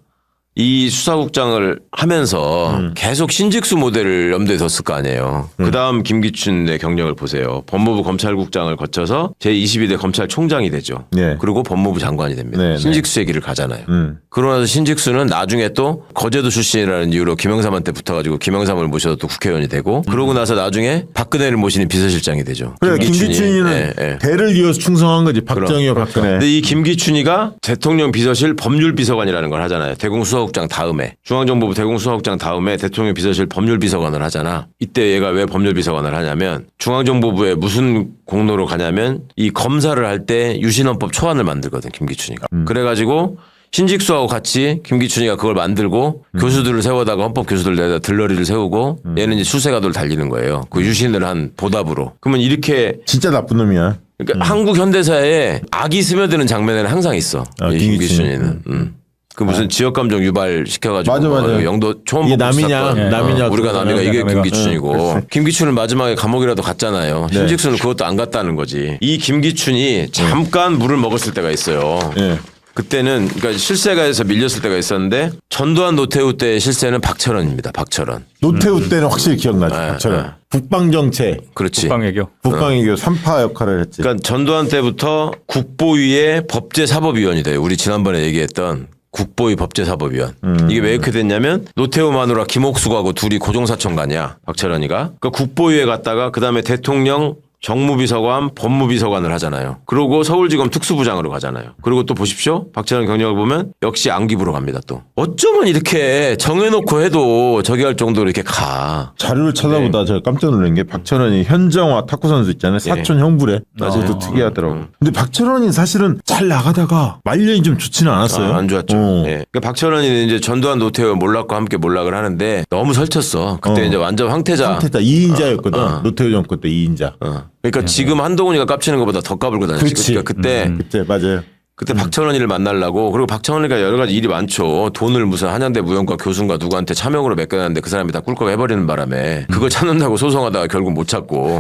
이 수사국장을 하면서 계속 신직수 모델을 염두에 뒀을 거 아니에요. 그다음 김기춘의 경력을 보세요. 법무부 검찰국장을 거쳐서 제22대 검찰총장이 되죠. 네. 그리고 법무부 장관이 됩니다. 네, 네. 신직수의 길을 가잖아요. 그러고 나서 신직수는 나중에 또 거제도 출신이라는 이유로 김영삼한테 붙어가지고 김영삼을 모셔서 또 국회의원이 되고 그러고 나서 나중에 박근혜를 모시는 비서실장이 되죠. 그래 김기춘이는 예, 예. 대를 이어서 충성한 거지. 박정희와 박근혜. 근데 이 김기춘이가 대통령 비서실 법률비서관이라는 걸 하잖아요. 대공수사국장 다음에 중앙정보부 대공수사국장 다음에 대통령 비서실 법률비서관을 하잖아. 이때 얘가 왜 법률비서관을 하냐면 중앙정보부에 무슨 공로로 가냐면 이 검사를 할 때 유신헌법 초안을 만들거든 김기춘이가. 그래가지고 신직수하고 같이 김기춘이가 그걸 만들고 교수들을 세워다가 헌법 교수들 내다 들러리를 세우고 얘는 이제 수세가도를 달리는 거예요. 그 유신을 한 보답으로. 그러면 이렇게 진짜 나쁜 놈이야. 그러니까 한국 현대사에 악이 스며드는 장면에는 항상 있어. 이 김기춘이는. 그 무슨 지역 감정 유발 시켜가지고 맞아. 영도 초원법 이게 남이냐 우리가 남이가 이게 김기춘이고 김기춘은 마지막에 감옥이라도 갔잖아요. 네. 신직수는 그것도 안 갔다는 거지. 이 김기춘이 잠깐 물을 먹었을 때가 있어요. 네. 그때는 그러니까 실세가에서 밀렸을 때가 있었는데 전두환 노태우 때의 실세는 박철원입니다. 박철원. 노태우 때는 확실히 기억나죠. 박철원. 국방정책, 그렇지. 국방외교 3파 역할을 했지. 그러니까 전두환 때부터 국보위의 법제사법위원이 돼요. 우리 지난번에 얘기했던 국보위 법제사법위원. 이게 왜 이렇게 됐냐면 노태우 마누라 김옥숙하고 둘이 고종사청가냐 박철원이가. 그러니까 국보위에 갔다가 그다음에 대통령 정무비서관, 법무비서관을 하잖아요. 그리고 서울지검 특수부장으로 가잖아요. 그리고 또 보십시오. 박철원 경력을 보면 역시 안기부로 갑니다 또. 어쩌면 이렇게 정해놓고 해도 저기 할 정도로 이렇게 가. 자료를 찾아보다 제가 깜짝 놀란 게 박철원이 현정화 탁구 선수 있잖아요. 사촌 형부래. 그것도 특이하더라고. 근데 박철원이 사실은 잘 나가다가 말년이 좀 좋지는 않았어요. 안 좋았죠. 예. 그러니까 박철원이 이제 전두환 노태우 몰락과 함께 몰락을 하는데 너무 설쳤어. 그때 이제 완전 황태자. 2인자였거든. 노태우 정권 때 2인자. 그러니까 지금 한동훈이가 깝치는 것보다 더 까불고 다녔지. 그렇지. 그러니까 그때 그때 맞아요. 그때 박철원이를 만나려고 그리고 박철원이가 여러 가지 일이 많죠. 돈을 무슨 한양대 무용과 교수인가 누구한테 차명으로 맡겨놨는데 그 사람이 다 꿀꺽 해버리는 바람에 그걸 찾는다고 소송하다가 결국 못 찾고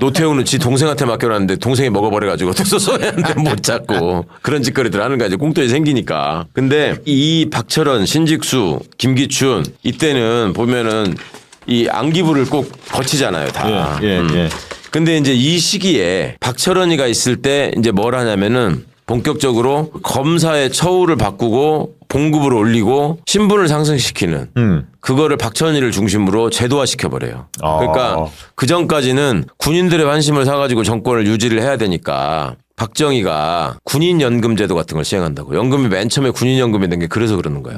노태우는 지 동생한테 맡겨놨는데 동생이 먹어버려가지고 또 소송했는데 못 찾고 그런 짓거리들 하는 거야. 이제 꽁돈이 생기니까. 근데 이 박철원, 신직수, 김기춘 이때는 보면은 이 안기부를 꼭 거치잖아요. 다. 예. 근데 이제 이 시기에 박철원이가 있을 때 이제 뭘 하냐면은 본격적으로 검사의 처우를 바꾸고 봉급을 올리고 신분을 상승시키는 그거를 박철원이를 중심으로 제도화 시켜버려요. 그러니까 그 전까지는 군인들의 환심을 사가지고 정권을 유지를 해야 되니까 박정희가 군인연금제도 같은 걸 시행한다고. 연금이 맨 처음에 군인연금이 된 게 그래서 그러는 거야.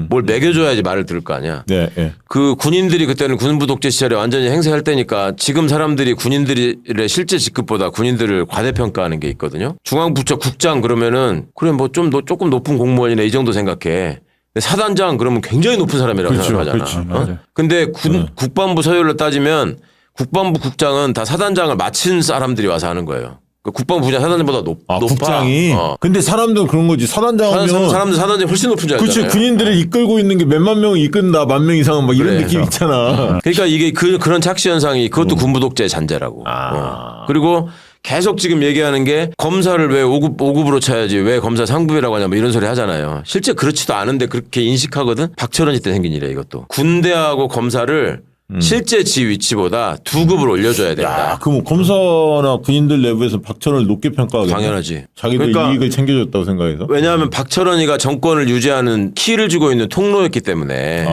뭘 매겨줘야지 말을 들을 거 아니야. 네. 그 군인들이 그때는 군부 독재 시절에 완전히 행세할 때니까 지금 사람들이 군인들의 실제 직급보다 군인들을 과대평가하는 게 있거든요. 중앙부처 국장 그러면은 그래 뭐 좀 조금 높은 공무원이네 이 정도 생각해. 근데 사단장 그러면 굉장히 높은 사람이라고 생각하잖아. 근데 국방부 서열로 따지면 국방부 국장은 다 사단장을 마친 사람들이 와서 하는 거예요. 그 국방부 부장 사단장보다 높아. 국장이. 근데 사람들은 그런 거지. 사단장이면 사람들 사단장이 훨씬 높은 줄 알잖아요. 그렇지. 군인들을 이끌고 있는 게 몇만 명을 이끈다. 10,000명 이상은 막 이런 느낌 있잖아. 그러니까 이게 그런 착시 현상이 그것도 군부 독재의 잔재라고. 그리고 계속 지금 얘기하는 게 검사를 왜 5급으로 쳐야지 왜 검사 상부이라고 하냐 뭐 이런 소리 하잖아요. 실제 그렇지도 않은데 그렇게 인식하거든. 박철원이 때 생긴 일이야 이것도. 군대하고 검사를 실제 지 위치보다 2급을 올려줘야 된다. 그럼 검사나 군인들 내부에서 박철원을 높게 평가하겠네. 당연하지. 자기들 그러니까 이익을 챙겨줬다고 생각해서. 왜냐하면 박철원이가 정권을 유지하는 키를 쥐고 있는 통로였기 때문에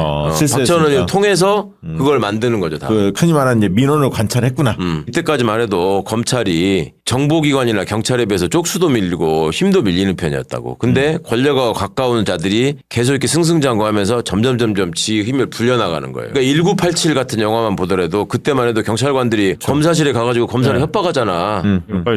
박철원이 통해서 그걸 만드는 거죠. 다. 그 흔히 말하는 이제 민원을 관찰했구나. 이때까지만 해도 검찰이 정보기관이나 경찰에 비해서 쪽수도 밀리고 힘도 밀리는 편이었다고. 근데 권력과 가까운 자들이 계속 이렇게 승승장구하면서 점점 지 힘을 불려나가는 거예요. 그러니까 1987 같은 영화만 보더라도 그때만 해도 경찰관들이 검사실에 가가지고 검사를 협박하잖아.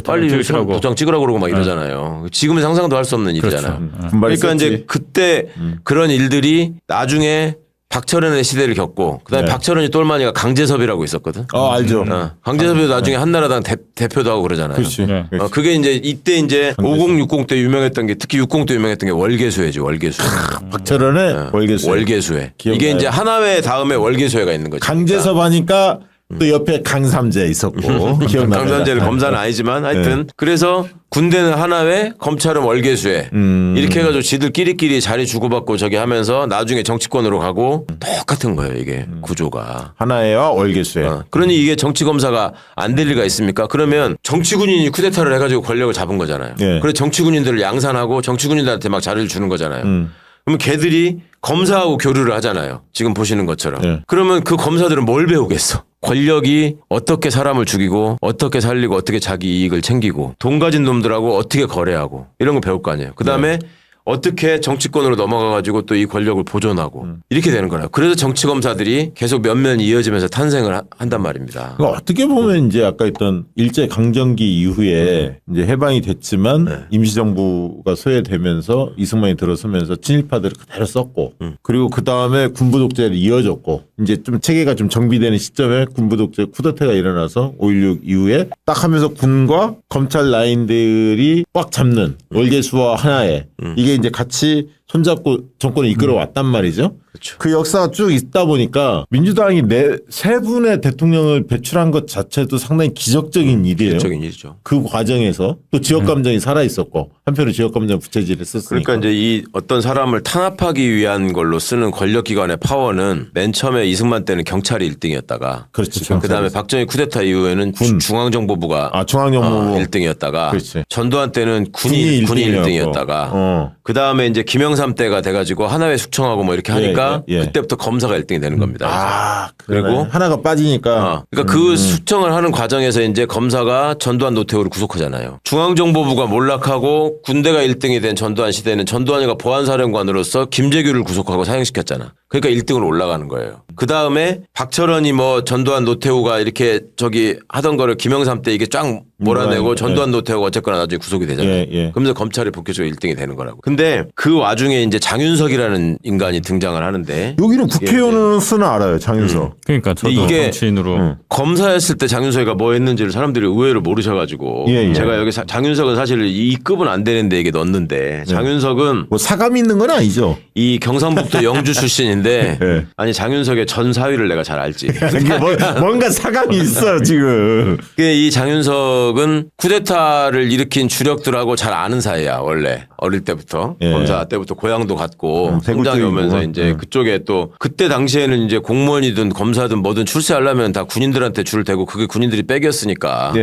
빨리 도장 찍으라고 그러고 막 이러잖아요. 지금은 상상도 할 수 없는 일이잖아요. 그러니까 이제 그때 그런 일들이 나중에 박철원의 시대를 겪고 그다음에 박철원이 똘마니가 강재섭이라고 있었거든. 알죠. 강재섭이 나중에 한나라당 대표도 하고 그러잖아요. 그렇지. 그게 이때 50, 60 때 유명했던 게 특히 60 때 유명했던 게 월계수회지. 월계수회. 박철원의 월계수회. 월계수회. 이게 이제 하나회 다음에 월계수회가 있는 거죠. 강재섭 하니까 또 옆에 강삼재 있었고. 강삼재는 검사는 아니지만 하여튼 그래서 군대는 하나회, 검찰은 월계수회. 이렇게 해가지고 지들끼리끼리 자리 주고받고 저기 하면서 나중에 정치권으로 가고 똑같은 거예요, 이게 구조가. 하나회와 월계수회. 그러니 이게 정치검사가 안 될 리가 있습니까? 그러면 정치군인이 쿠데타를 해가지고 권력을 잡은 거잖아요. 그래서 정치군인들을 양산하고 정치군인들한테 막 자리를 주는 거잖아요. 그러면 걔들이 검사하고 교류를 하잖아요. 지금 보시는 것처럼. 그러면 그 검사들은 뭘 배우겠어? 권력이 어떻게 사람을 죽이고 어떻게 살리고 어떻게 자기 이익을 챙기고 돈 가진 놈들하고 어떻게 거래하고 이런 거 배울 거 아니에요. 그다음에 어떻게 정치권으로 넘어가가지고 또 이 권력을 보존하고 이렇게 되는 거라요. 그래서 정치검사들이 계속 면면이 이어지면서 탄생을 한단 말입니다. 그러니까 어떻게 보면 이제 아까 했던 일제 강점기 이후에 이제 해방이 됐지만 임시정부가 소외되면서 이승만이 들어서면서 친일파들을 그대로 썼고 그리고 그 다음에 군부 독재를 이어졌고 이제 좀 체계가 좀 정비되는 시점에 군부독재 쿠데타가 일어나서 5.16 이후에 딱 하면서 군과 검찰 라인들이 꽉 잡는 월계수와 하나에 이게 이제 같이 손잡고 정권을 이끌어 왔단 말이죠. 그렇죠. 그 역사가 쭉 있다 보니까 민주당이 세 분의 대통령을 배출한 것 자체도 상당히 기적적인 일이에요. 기적인 일이죠. 그 과정에서 또 지역 감정이 살아 있었고 한편으로 지역 감정 부채질을 썼으니까. 그러니까 이제 이 어떤 사람을 탄압하기 위한 걸로 쓰는 권력기관의 파워는 맨 처음에 이승만 때는 경찰이 1등이었다가 그렇지. 그다음에 박정희 쿠데타 이후에는 중앙정보부가 중앙정보부 1등이었다가 그렇지. 전두환 때는 군이 1등이었다가 그다음에 이제 김영삼 때가 돼가지고 하나회 숙청하고 뭐 이렇게 하니까 예. 그때부터 검사가 1등이 되는 겁니다. 그리고 하나가 빠지니까 그러니까 그 숙청을 하는 과정에서 이제 검사가 전두환 노태우를 구속하잖아요. 중앙정보부가 몰락하고 군대가 1등이 된 전두환 시대는 전두환이가 보안사령관으로서 김재규를 구속하고 사형시켰잖아. 그러니까 1등으로 올라가는 거예요. 그 다음에 박철원이 뭐 전두환 노태우가 이렇게 저기 하던 거를 김영삼 때 이게 쫙 몰아내고 전두환 노태우가 어쨌거나 나중에 구속이 되잖아요. 그러면서 검찰이 본격적으로 1등이 되는 거라고. 근데 그 와중에 이제 장윤석이라는 인간이 등장을 하는데 여기는 국회의원으로서는 알아요. 장윤석. 그러니까 저도 이게 정치인으로 검사였을 때 장윤석이가 뭐 했는지를 사람들이 의외로 모르셔가지고 제가 여기 장윤석은 사실 이 급은 안 되는데 이게 넣었는데 장윤석은 뭐 사감이 있는 건 아니죠. 이 경상북도 영주 출신인데 네. 아니 장윤석의 전 사위를 내가 잘 알지. 이게 뭔가 사감이 있어 지금. 이 장윤석은 쿠데타를 일으킨 주력들하고 잘 아는 사이야 원래 어릴 때부터 검사 때부터 고향도 갔고 성장해 오면서 이제 그쪽에 또 그때 당시에는 이제 공무원이든 검사든 뭐든 출세하려면 다 군인들한테 줄을 대고 그게 군인들이 백이었으니까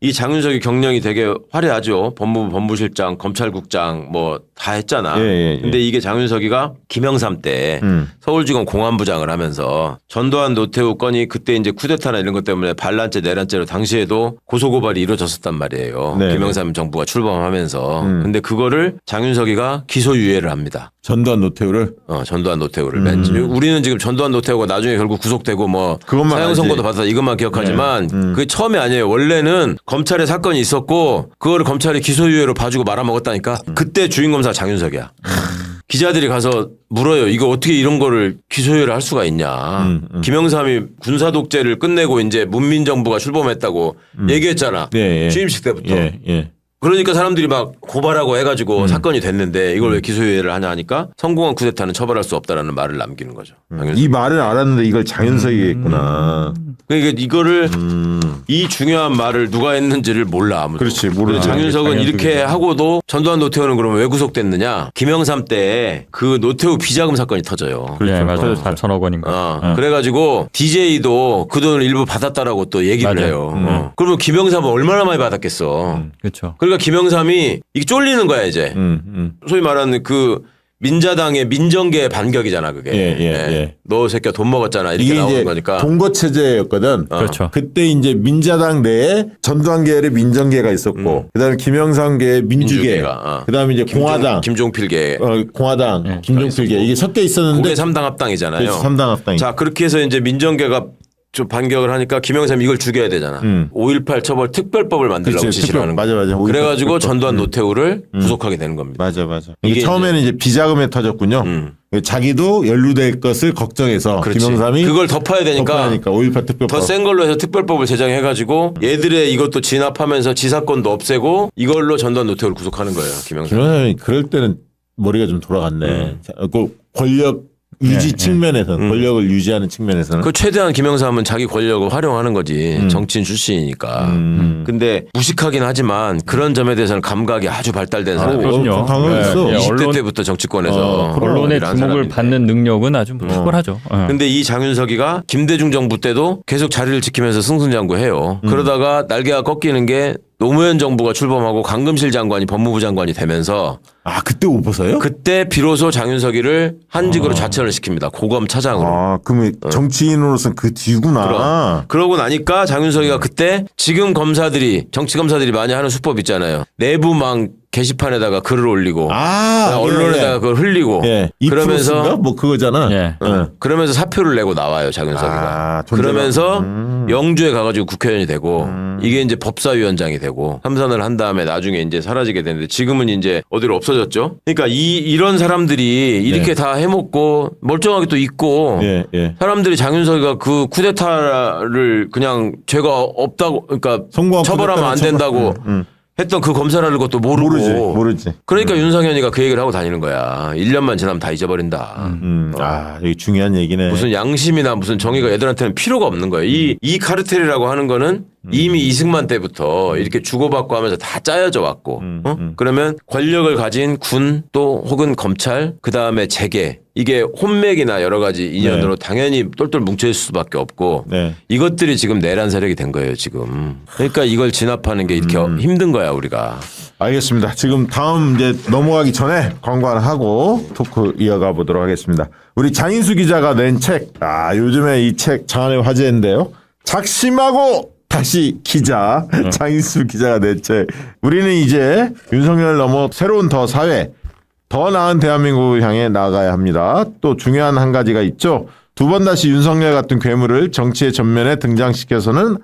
이 장윤석이 경력이 되게 화려하죠. 법무부 법무실장, 검찰국장 뭐 다 했잖아. 근데 이게 장윤석이가 김영삼 때 서울지검 공안부장을 하면서 전두환 노태우 건이 그때 이제 쿠데타나 이런 것 때문에 반란죄 내란죄로 당시에도 고소고발이 이루어졌었단 말이에요. 김영삼 정부가 출범하면서. 근데 그거를 장윤석이가 기소유예를 합니다. 전두환 노태우를? 전두환 노태우를. 우리는 지금 전두환 노태우가 나중에 결국 구속되고 뭐 사형 선고도 받아서 이것만 기억하지만 그게 처음이 아니에요. 원래는 검찰에 사건이 있었고 그거를 검찰이 기소유예로 봐주고 말아먹었다니까. 그때 주인검사 장윤석이야. 기자들이 가서 물어요. 이거 어떻게 이런 거를 기소유예를 할 수가 있냐. 김영삼이 군사독재를 끝내고 이제 문민정부가 출범했다고 얘기했잖아. 취임식 때부터. 그러니까 사람들이 막 고발하고 해가지고 사건이 됐는데 이걸 왜 기소유예를 하냐 하니까 성공한 쿠데타는 처벌할 수 없다라는 말을 남기는 거죠. 이 말을 알았는데 이걸 장윤석이 했구나. 그러니까 이거를 이 중요한 말을 누가 했는지를 몰라 아무도. 그렇지 모르지. 장윤석은 이렇게 하고도 전두환 노태우는 그러면 왜 구속됐느냐? 김영삼 때 그 노태우 비자금 사건이 터져요. 네, 맞아요. 4천억 원인가. 그래가지고 DJ도 그 돈을 일부 받았다라고 또 얘기를 해요. 그러면 김영삼은 얼마나 많이 받았겠어. 그렇죠. 그러니까 김영삼이 이게 쫄리는 거야 이제. 소위 말하는 그 민자당의 민정계의 반격이잖아 그게. 너 새끼야 돈 먹었잖아 이렇게 이게 나오는 이제 거니까. 동거 체제였거든. 그렇죠. 그때 이제 민자당 내에 전두환 계열의 민정계가 있었고, 그다음에 김영삼 계의 민주계, 그다음에 이제 공화당, 김종필계, 공화당, 김종필계 이게 섞여 있었는데. 그게 3당 합당이잖아요. 3당 합당. 자 그렇게 해서 이제 민정계가 좀 반격을 하니까 김영삼이 이걸 죽여야 되잖아. 5.18 처벌 특별법을 만들려고 지시를 하는 거야. 맞아. 그래가지고 전두환 노태우를 구속하게 되는 겁니다. 맞아. 이게 처음에는 이제 비자금에 터졌군요. 자기도 연루될 것을 걱정해서 김영삼이 그걸 덮어야 되니까 5.18 특별법 더 센 걸로 해서 특별법을 제정해가지고 얘들의 이것도 진압하면서 지사권도 없애고 이걸로 전두환 노태우를 구속하는 거예요. 김영삼이. 그럴 때는 머리가 좀 돌아갔네. 그 권력 유지 측면에서는 권력을 유지하는 측면에서는 그 최대한 김영삼은 자기 권력을 활용하는 거지 정치인 출신이니까. 근데 무식하긴 하지만 그런 점에 대해서는 감각이 아주 발달된 사람이에요. 당연했어. 20대 때부터 정치권에서 언론의 주목을 받는 능력은 아주 탁월하죠. 근데 이 장윤석이가 김대중 정부 때도 계속 자리를 지키면서 승승장구해요. 그러다가 날개가 꺾이는 게 노무현 정부가 출범하고 강금실 장관이 법무부 장관이 되면서 그때 못 벗어요? 그때 비로소 장윤석이를 한직으로 좌천을 시킵니다. 고검 차장으로. 그러면 정치인으로서는 그 뒤구나. 그러고 나니까 장윤석이가 그때 지금 검사들이 정치 검사들이 많이 하는 수법 있잖아요. 내부망 게시판에다가 글을 올리고 언론에다가 그걸 흘리고 그러면서 뭐 그거잖아. 그러면서 사표를 내고 나와요 장윤석이가. 그러면서 영주에 가가지고 국회의원이 되고 이게 이제 법사위원장이 되고 삼선을 한 다음에 나중에 이제 사라지게 되는데 지금은 이제 어디로 없어졌 터졌죠. 그러니까 이런 사람들이 이렇게 다 해먹고 멀쩡하게 또 있고 예, 예. 사람들이 장윤석이가 그 쿠데타를 그냥 죄가 없다고 그러니까 성공한 처벌하면 안 쿠데타는 된다고 했던 그 검사라는 것도 모르고 모르지. 그러니까 윤석열이가 그 얘기를 하고 다니는 거야. 1년만 지나면 다 잊어버린다. 아, 이게 중요한 얘기네. 무슨 양심이나 무슨 정의가 애들한테는 필요가 없는 거예요. 이 카르텔이라고 하는 거는 이미 이승만 때부터 이렇게 주고받고 하면서 다 짜여져 왔고 그러면 권력을 가진 군 또 혹은 검찰 그다음에 재계 이게 혼맥이나 여러 가지 인연으로 당연히 똘똘 뭉쳐있을 수밖에 없고 네. 이것들이 지금 내란 세력이 된 거예요 지금. 그러니까 이걸 진압하는 게 이렇게 힘든 거야 우리가. 알겠습니다. 지금 다음 이제 넘어가기 전에 광고 하나 하고 토크 이어가 보도록 하겠습니다. 우리 장인수 기자가 낸 책. 아, 요즘에 이 책 장안의 화제인데요. 작심하고 다시 기자. 장인수 기자가 낸 책. 우리는 이제 윤석열 넘어 새로운 더 사회, 더 나은 대한민국을 향해 나아가야 합니다. 또 중요한 한 가지가 있죠. 두 번 다시 윤석열 같은 괴물을 정치의 전면에 등장시켜서는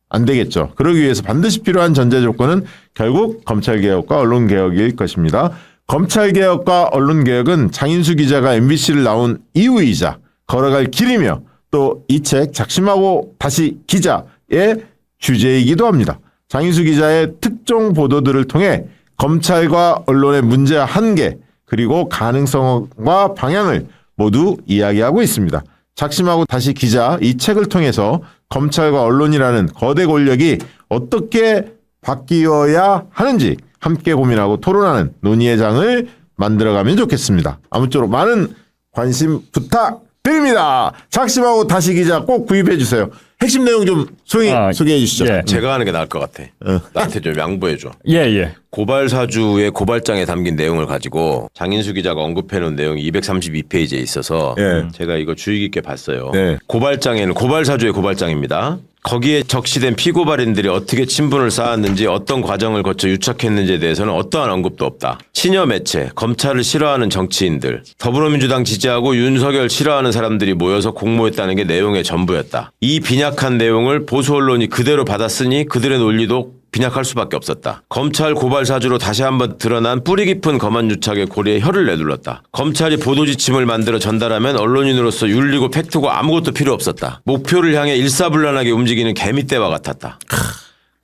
안 되겠죠. 그러기 위해서 반드시 필요한 전제 조건은 결국 검찰개혁과 언론개혁일 것입니다. 검찰개혁과 언론개혁은 장인수 기자가 MBC를 나온 이유이자 걸어갈 길이며 또 이 책 작심하고 다시 기자의 주제이기도 합니다. 장인수 기자의 특정 보도들을 통해 검찰과 언론의 문제와 한계 그리고 가능성과 방향을 모두 이야기하고 있습니다. 작심하고 다시 기자 이 책을 통해서 검찰과 언론이라는 거대 권력이 어떻게 바뀌어야 하는지 함께 고민하고 토론하는 논의의 장을 만들어가면 좋겠습니다. 아무쪼록 많은 관심 부탁드립니다. 작심하고 다시 기자 꼭 구입해 주세요. 핵심 내용 좀 소개해 주시죠. 예. 제가 하는 게 나을 것 같아. 나한테 좀 양보해 줘. 예. 고발 사주의 고발장에 담긴 내용을 가지고 장인수 기자가 언급해 놓은 내용이 232페이지에 있어서 예. 제가 이거 주의 깊게 봤어요. 네. 고발장에는 고발 사주의 고발장입니다. 거기에 적시된 피고발인들이 어떻게 친분을 쌓았는지 어떤 과정을 거쳐 유착했는지에 대해서는 어떠한 언급도 없다. 친여 매체, 검찰을 싫어하는 정치인들, 더불어민주당 지지하고 윤석열 싫어하는 사람들이 모여서 공모했다는 게 내용의 전부였다. 이 빈약한 내용을 보수 언론이 그대로 받았으니 그들의 논리도 빈약할 수밖에 없었다. 검찰 고발 사주로 다시 한번 드러난 뿌리 깊은 검언 유착의 고리에 혀를 내둘렀다. 검찰이 보도 지침을 만들어 전달하면 언론인으로서 윤리고 팩트고 아무것도 필요 없었다. 목표를 향해 일사불란하게 움직이는 개미떼와 같았다.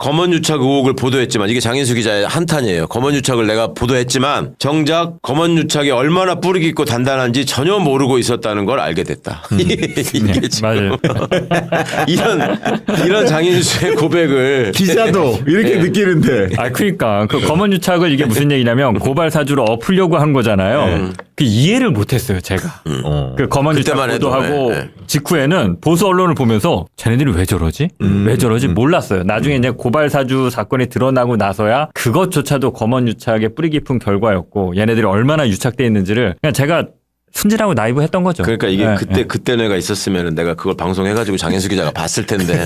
검언 유착 의혹을 보도했지만 이게 장인수 기자의 한탄이에요. 검언 유착을 내가 보도했지만 정작 검언 유착이 얼마나 뿌리 깊고 단단한지 전혀 모르고 있었다는 걸 알게 됐다. 이게 지금 맞아요. 이런 장인수의 고백을 기자도 이렇게 느끼는데. 아, 그러니까 그 검언 유착을 이게 무슨 얘기냐면 고발 사주로 엎으려고 한 거잖아요. 그 이해를 못했어요, 제가. 그 검언 유착 그때만 해도, 보도하고 네. 직후에는 보수 언론을 보면서 쟤네들이 왜 저러지? 왜 저러지? 몰랐어요. 나중에 이제 고발 사주 사건이 드러나고 나서야 그것조차도 검언 유착의 뿌리 깊은 결과였고 얘네들이 얼마나 유착돼 있는지를 그냥 제가 순진하고 나이브했던 거죠. 그러니까 이게 네, 그때 내가 있었으면 내가 그걸 방송해가지고 장인수 기자가 봤을 텐데.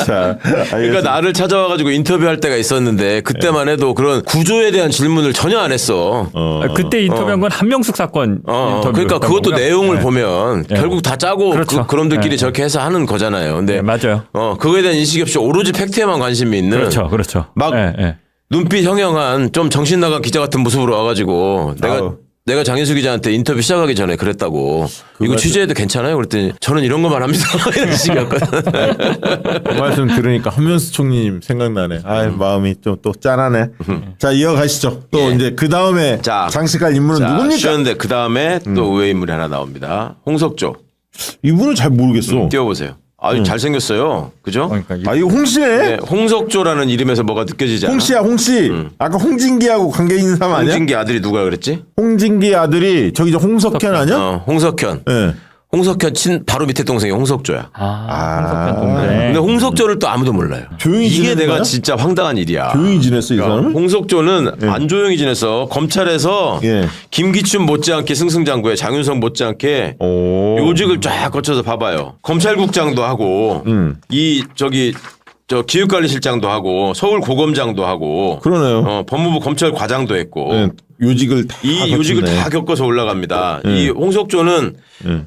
자, 그러니까 나를 찾아와가지고 인터뷰할 때가 있었는데 그때만 해도 그런 구조에 대한 질문을 전혀 안 했어. 그때 인터뷰한 건 한명숙 사건 인터뷰. 그러니까 그것도 내용을 보면 네. 결국 다 짜고 그렇죠. 그놈들끼리 네. 저렇게 해서 하는 거잖아요. 근데 네, 맞아요. 그거에 대한 인식이 없이 오로지 팩트에만 관심이 있는. 그렇죠. 막 네. 눈빛 형형한 좀 정신 나간 기자 같은 모습으로 와가지고 아우. 내가 장인수 기자한테 인터뷰 시작하기 전에 그랬다고. 이거 취재해도 괜찮아요? 그랬더니 저는 이런 거만 합니다. 이런 식이었거든. 그 말씀 들으니까 한면수 총리님 생각나네. 아, 마음이 좀 또 짠하네. 자, 이어가시죠. 또 예. 이제 그 다음에 자, 장식할 인물은 누굽니까? 쉬었는데 그 다음에 또 의외 인물이 하나 나옵니다. 홍석조. 이분은 잘 모르겠어. 띄워보세요. 아주 잘생겼어요. 그죠? 그러니까 아, 이거 홍씨네? 네, 홍석조라는 이름에서 뭐가 느껴지지 않아? 홍씨야, 홍씨. 아까 홍진기하고 관계 있는 사람 아니야? 홍진기 아들이 누가 그랬지? 홍진기 아들이 저기 저 홍석현 아니야? 홍석현. 예. 홍석현 바로 밑에 동생이 홍석조야. 홍석현 동생. 근데 홍석조를 또 아무도 몰라요. 조용히 이게 지내는 내가 거야? 진짜 황당한 일이야. 조용히 지냈어, 이 사람은? 홍석조는 안 조용히 지냈어. 검찰에서 예. 김기춘 못지않게 승승장구해 장윤석 못지않게 오. 요직을 쫙 거쳐서 봐봐요. 검찰국장도 하고 저 기획관리실장도 하고 서울고검장도 하고 그러네요. 법무부 검찰과장도 했고 예, 요직을 다 이 요직을 갖췄네. 다 겪어서 올라갑니다. 이 홍석조는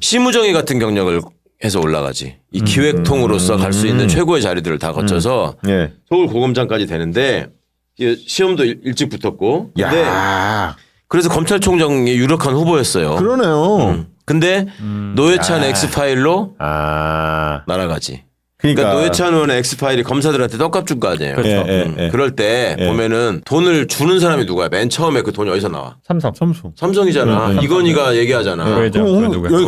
시무정의 같은 경력을 해서 올라가지. 이 기획통으로서 갈 수 있는 최고의 자리들을 다 거쳐서 예. 서울고검장까지 되는데 시험도 일찍 붙었고. 근데 야, 그래서 검찰총장의 유력한 후보였어요. 그러네요. 근데 노회찬 엑스파일로 날아가지. 그러니까 노회찬 의원의 엑스파일이 검사들한테 떡값 준 거 아니에요. 그렇죠. 그럴 때 보면은 돈을 주는 사람이 누구야? 맨 처음에 그 돈이 어디서 나와? 삼성. 삼성이잖아. 이건희가 얘기하잖아. 그래죠. 여기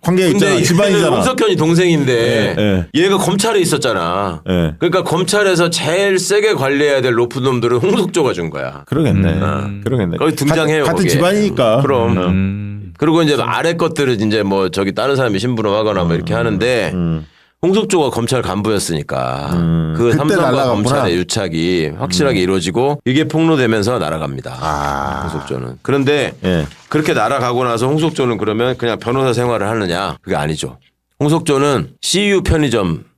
관계 있잖아. 근데 집안이잖아. 홍석현이 동생인데 얘가 검찰에 있었잖아. 그러니까 검찰에서 제일 세게 관리해야 될 높은 놈들은 홍석조가 준 거야. 그러겠네. 그러겠네. 거기 등장해요. 같은 거기에. 집안이니까. 그럼. 그리고 이제 아래 것들은 이제 뭐 저기 다른 사람이 심부름하거나 뭐 이렇게 하는데 홍석조가 검찰 간부였으니까 그 그때 삼성과 날아갔구나. 검찰의 유착이 확실하게 이루어지고 이게 폭로되면서 날아갑니다. 홍석조는. 그런데 그렇게 날아가고 나서 홍석조는 그러면 그냥 변호사 생활을 하느냐? 그게 아니죠. 홍석조는 CU 편의점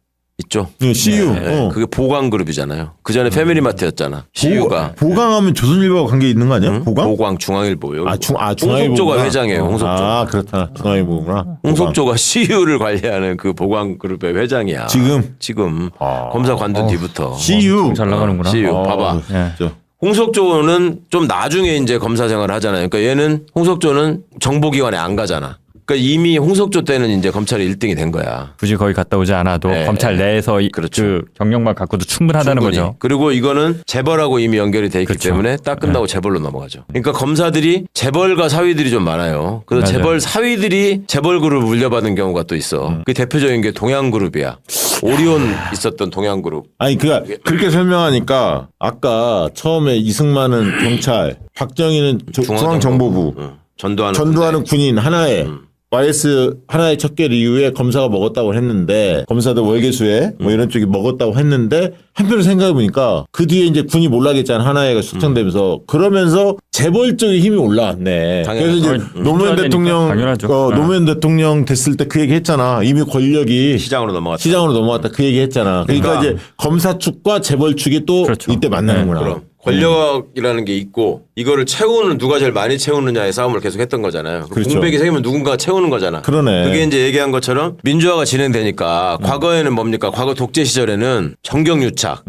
있죠. CU. 그게 보광그룹이잖아요. 그 전에 패밀리마트였잖아. CU가. 보강하면 조선일보와 관계 있는 거 아니야? 보강? 보광 중앙일보요. 중앙일보. 홍석조가 회장이에요. 홍석조. 그렇다. 중앙일보구나. 홍석조가 CU를 관리하는 그 보광그룹의 회장이야. 지금 검사 관둔 뒤부터. CU. 잘 나가는구나. CU 봐봐. 진짜. 홍석조는 좀 나중에 이제 검사 생활을 하잖아요. 그러니까 얘는 홍석조는 정보기관에 안 가잖아. 그러니까 이미 홍석조 때는 이제 검찰이 1등이 된 거야. 굳이 거기 갔다 오지 않아도 네. 검찰 내에서 그렇죠. 그 경력만 갖고도 충분하다는 충분히. 거죠. 그리고 이거는 재벌하고 이미 연결이 돼 있기 그렇죠. 때문에 딱 끝나고 재벌로 넘어가죠. 그러니까 검사들이 재벌과 사위들이 좀 많아요. 그래서 맞아요. 재벌 사위들이 재벌 그룹 물려받은 경우가 또 있어. 그 대표적인 게 동양그룹이야. 오리온 있었던 동양그룹. 아니 그렇게 설명하니까 아까 처음에 이승만은 경찰, 박정희는 중앙정보부, 전두환은 군인 하나에 YS 하나의 척결 이후에 검사가 먹었다고 했는데 검사도 월계수에 뭐 이런 쪽이 먹었다고 했는데 한편으로 생각해 보니까 그 뒤에 이제 군이 몰락했잖아. 하나회가 숙청되면서 그러면서 재벌 쪽의 힘이 올라왔네. 그래서 이제 노무현 대통령 노무현 대통령 됐을 때 그 얘기 했잖아. 이미 권력이 시장으로 넘어갔다. 그 얘기 했잖아. 그러니까 이제 검사 축과 재벌 축이 또 그렇죠. 이때 만나는구나. 그럼. 권력이라는 게 있고 이거를 채우는 누가 제일 많이 채우느냐의 싸움을 계속 했던 거잖아요. 그렇죠. 공백이 생기면 누군가가 채우는 거잖아. 그러네. 그게 이제 얘기한 것처럼 민주화가 진행되니까 과거에는 뭡니까? 과거 독재 시절에는 정경유착,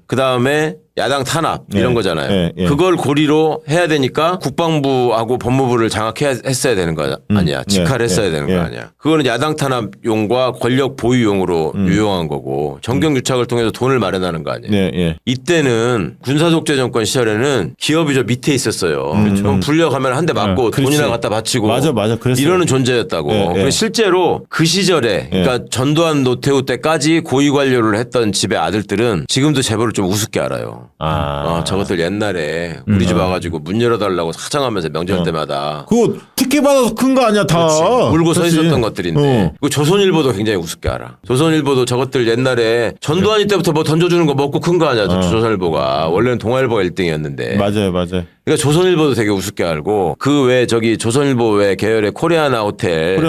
그 다음에 야당 탄압 이런 거잖아요. 그걸 고리로 해야 되니까 국방부하고 법무부를 장악했어야 되는 거 아니야. 직할했어야 되는 거 아니야. 그거는 야당 탄압용과 권력 보유용으로 유용한 거고 정경유착을 통해서 돈을 마련하는 거 아니에요. 이때는 군사독재 정권 시절에는 기업이 저 밑에 있었어요. 그럼 불려가면 한 대 맞고 돈이나 갖다 바치고 맞아. 그랬어요. 이러는 존재였다고. 그래서 실제로 그 시절에 그러니까 전두환 노태우 때까지 고위 관료를 했던 집의 아들들은 지금도 재벌을 좀 우습게 알아요. 저것들 옛날에 우리 집 와가지고 문 열어달라고 사장하면서 명절 때마다 그거 특혜 받아서 큰 거 아니야 다. 울고 서 그렇지. 있었던 것들인데 그 조선일보도 굉장히 우습게 알아. 조선일보도 저것들 옛날에 전두환이 때부터 뭐 던져주는 거 먹고 큰 거 아니야. 조선일보가 원래는 동아일보가 1등이었는데 맞아요. 그러니까 조선일보도 되게 우습게 알고 그 외 저기 조선일보 외 계열의 코리아나 호텔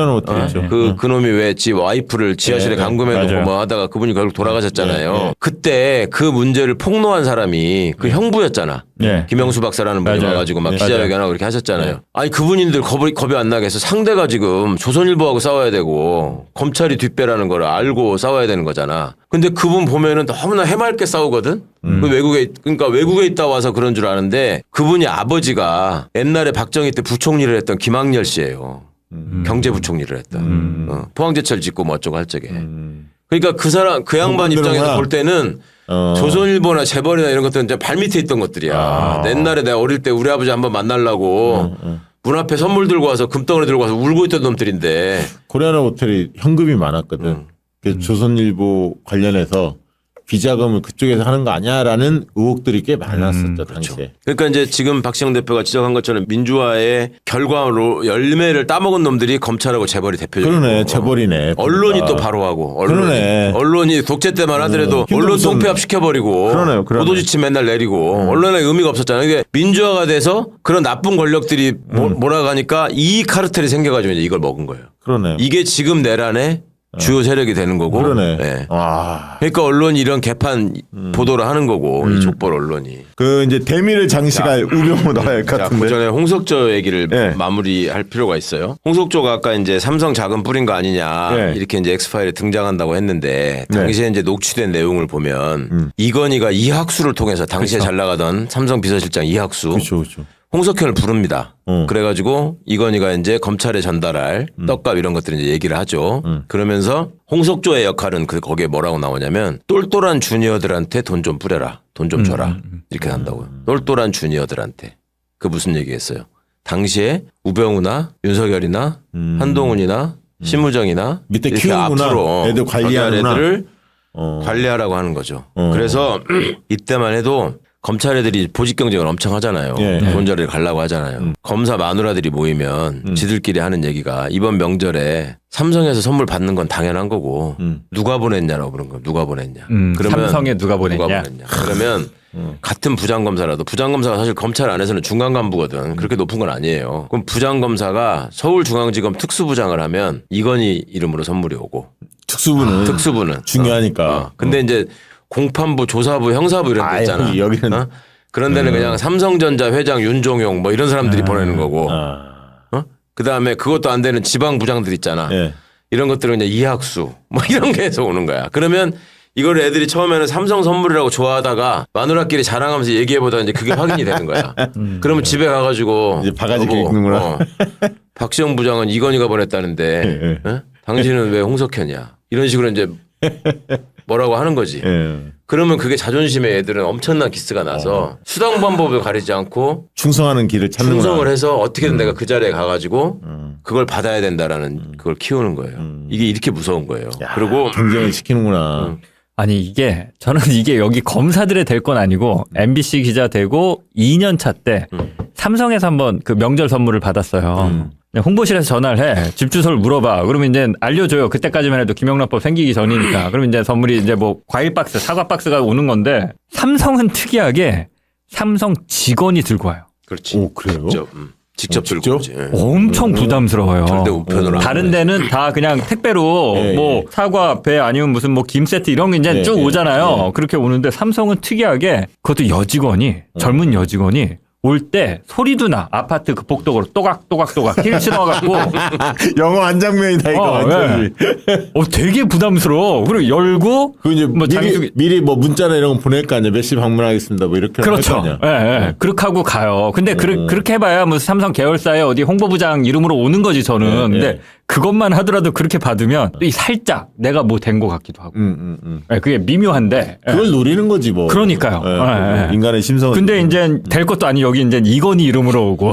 있죠. 그놈이 왜 지 와이프를 지하실에 감금해놓고 뭐 하다가 그분이 결국 돌아가셨잖아요. 그때 그 문제를 폭로한 사람이 그 형부였잖아. 김영수 박사라는 분이 와가지고 막 기자회견하고 그렇게 하셨잖아요. 아니 그분인들 겁이 안 나게 해서 상대가 지금 조선일보하고 싸워야 되고 검찰이 뒷배라는 걸 알고 싸워야 되는 거잖아. 근데 그분 보면은 너무나 해맑게 싸우거든. 그러니까 외국에 있다 와서 그런 줄 아는데 그분이 아버지가 옛날에 박정희 때 부총리를 했던 김학렬 씨예요. 경제부총리를 했던. 포항제철 짓고 뭐 어쩌고 할 적에. 그러니까 그 양반 입장에서 볼 때는 조선일보나 재벌이나 이런 것들은 이제 발밑에 있던 것들이야. 옛날에 내가 어릴 때 우리 아버지 한번 만나려고 문 앞에 선물 들고 와서 금덩어리 들고 와서 울고 있던 놈들인데. 코리아나 호텔이 현금이 많았거든. 그래서 조선일보 관련해서 비자금을 그쪽에서 하는 거 아니야라는 의혹들이 꽤 많았었죠. 당시에. 그러니까 이제 지금 박시영 대표가 지적한 것처럼 민주화의 결과로 열매를 따먹은 놈들이 검찰하고 재벌이 대표적이고. 그러네. 재벌이네. 언론이 또 바로 하고. 그러네. 언론이 독재 때만 하더라도 언론 통폐합 시켜버리고. 그러네요. 보도지침 맨날 내리고. 언론에 의미가 없었잖아요. 이게 민주화가 돼서 그런 나쁜 권력들이 몰아가니까 이 카르텔이 생겨가지고 이제 이걸 먹은 거예요. 그러네요. 이게 지금 내란의 주요 세력이 되는 거고. 그러네. 네. 와. 그러니까 언론이 이런 개판 보도를 하는 거고 이 족벌 언론이. 그 이제 대미를 장식할 우병우 나와야 할 것 자, 그 같은데. 전에 홍석조 얘기를 네. 마무리할 필요가 있어요. 홍석조가 아까 이제 삼성 자금 뿌린 거 아니냐 네. 이렇게 이제 엑스파일에 등장한다고 했는데 당시에 이제 녹취된 내용을 보면 이건희가 이학수를 통해서 당시에 잘 나가던 삼성 비서실장 이학수 그렇죠. 홍석현을 부릅니다. 그래가지고 이건희가 이제 검찰에 전달할 떡값 이런 것들 이제 얘기를 하죠. 그러면서 홍석조의 역할은 거기에 뭐라고 나오냐면 똘똘한 주니어들한테 돈 좀 뿌려라. 돈 좀 줘라. 이렇게 한다고요. 똘똘한 주니어들한테. 그 무슨 얘기했어요? 당시에 우병우나 윤석열이나 한동훈이나 심우정이나 밑에 이렇게 키우는구나. 앞으로 애들 관리하는구나. 애들을 관리하라고 하는 거죠. 그래서 이때만 해도 검찰 애들이 보직 경쟁을 엄청 하잖아요. 예. 본전을 가려고 하잖아요. 검사 마누라들이 모이면 지들끼리 하는 얘기가 이번 명절에 삼성에서 선물 받는 건 당연한 거고 누가 보냈냐라고 그런 거. 누가 보냈냐. 삼성에 누가 보냈냐. 그러면 같은 부장검사라도 부장검사가 사실 검찰 안에서는 중간 간부거든. 그렇게 높은 건 아니에요. 그럼 부장검사가 서울중앙지검 특수부장을 하면 이건희 이름으로 선물이 오고 특수부는 중요하니까. 근데 이제 공판부, 조사부, 형사부 이런 데 있잖아. 여기는 그런 데는 그냥 삼성전자 회장 윤종용 뭐 이런 사람들이 보내는 거고. 그다음에 그것도 안 되는 지방부장들 있잖아. 예. 이런 것들은 그냥 이학수 뭐 이런 게 해서 오는 거야. 그러면 이걸 애들이 처음에는 삼성 선물이라고 좋아하다가 마누라끼리 자랑하면서 얘기해보다가 이제 그게 확인이 되는 거야. 그러면 집에 가가지고 이제 바가지 여보, 긁는구나. 박시영 부장은 이건희가 보냈다는데 당신은 왜 홍석현이야? 이런 식으로 이제 뭐라고 하는 거지. 예. 그러면 그게 자존심에 애들은 엄청난 기스가 나서 수당 방법을 가리지 않고 충성하는 길을 찾는구나. 충성을 해서 어떻게든 내가 그 자리에 가가지고 그걸 받아야 된다라는 그걸 키우는 거예요. 이게 이렇게 무서운 거예요. 야, 그리고 경쟁을 시키는구나. 아니 저는 이게 여기 검사들에 될 건 아니고 MBC 기자 되고 2년 차 때 삼성에서 한번 그 명절 선물을 받았어요. 홍보실에서 전화를 해. 집 주소를 물어봐. 그러면 이제 알려줘요. 그때까지만 해도 김영란법 생기기 전이니까. 그러면 이제 선물이 이제 뭐 과일 박스, 사과 박스가 오는 건데 삼성은 특이하게 삼성 직원이 들고 와요. 그렇지. 오, 그래요? 직접 들고 오지. 엄청 부담스러워요. 절대 우편으로 안 다른 데는 다 그냥 택배로 예, 뭐 사과, 배 아니면 무슨 뭐 김 세트 이런 게 이제 예, 쭉 예, 오잖아요. 그렇게 오는데 삼성은 특이하게 그것도 여직원이 젊은 여직원이 올 때 소리도 나. 아파트 그 복도로 또각또각또각 힐 신어갖고 영어 한 장면이다 이거 완전히. 되게 부담스러워. 그리고 열고 그 이제 뭐 미리 뭐 문자나 이런 거 보낼 거 아니야. 몇 시 방문하겠습니다. 뭐 이렇게 그렇죠. 할 거 아니야. 그렇게 하고 가요. 근데 그렇게 해봐야 무슨 삼성 계열사에 어디 홍보부장 이름으로 오는 거지 저는. 근데 그것만 하더라도 그렇게 받으면 이 살짝 내가 뭐 된 것 같기도 하고. 그게 미묘한데. 그걸 노리는 거지 뭐. 그러니까요. 인간의 심성은. 근데 이제 될 것도 아니 여기 이제 이건희 이름으로 오고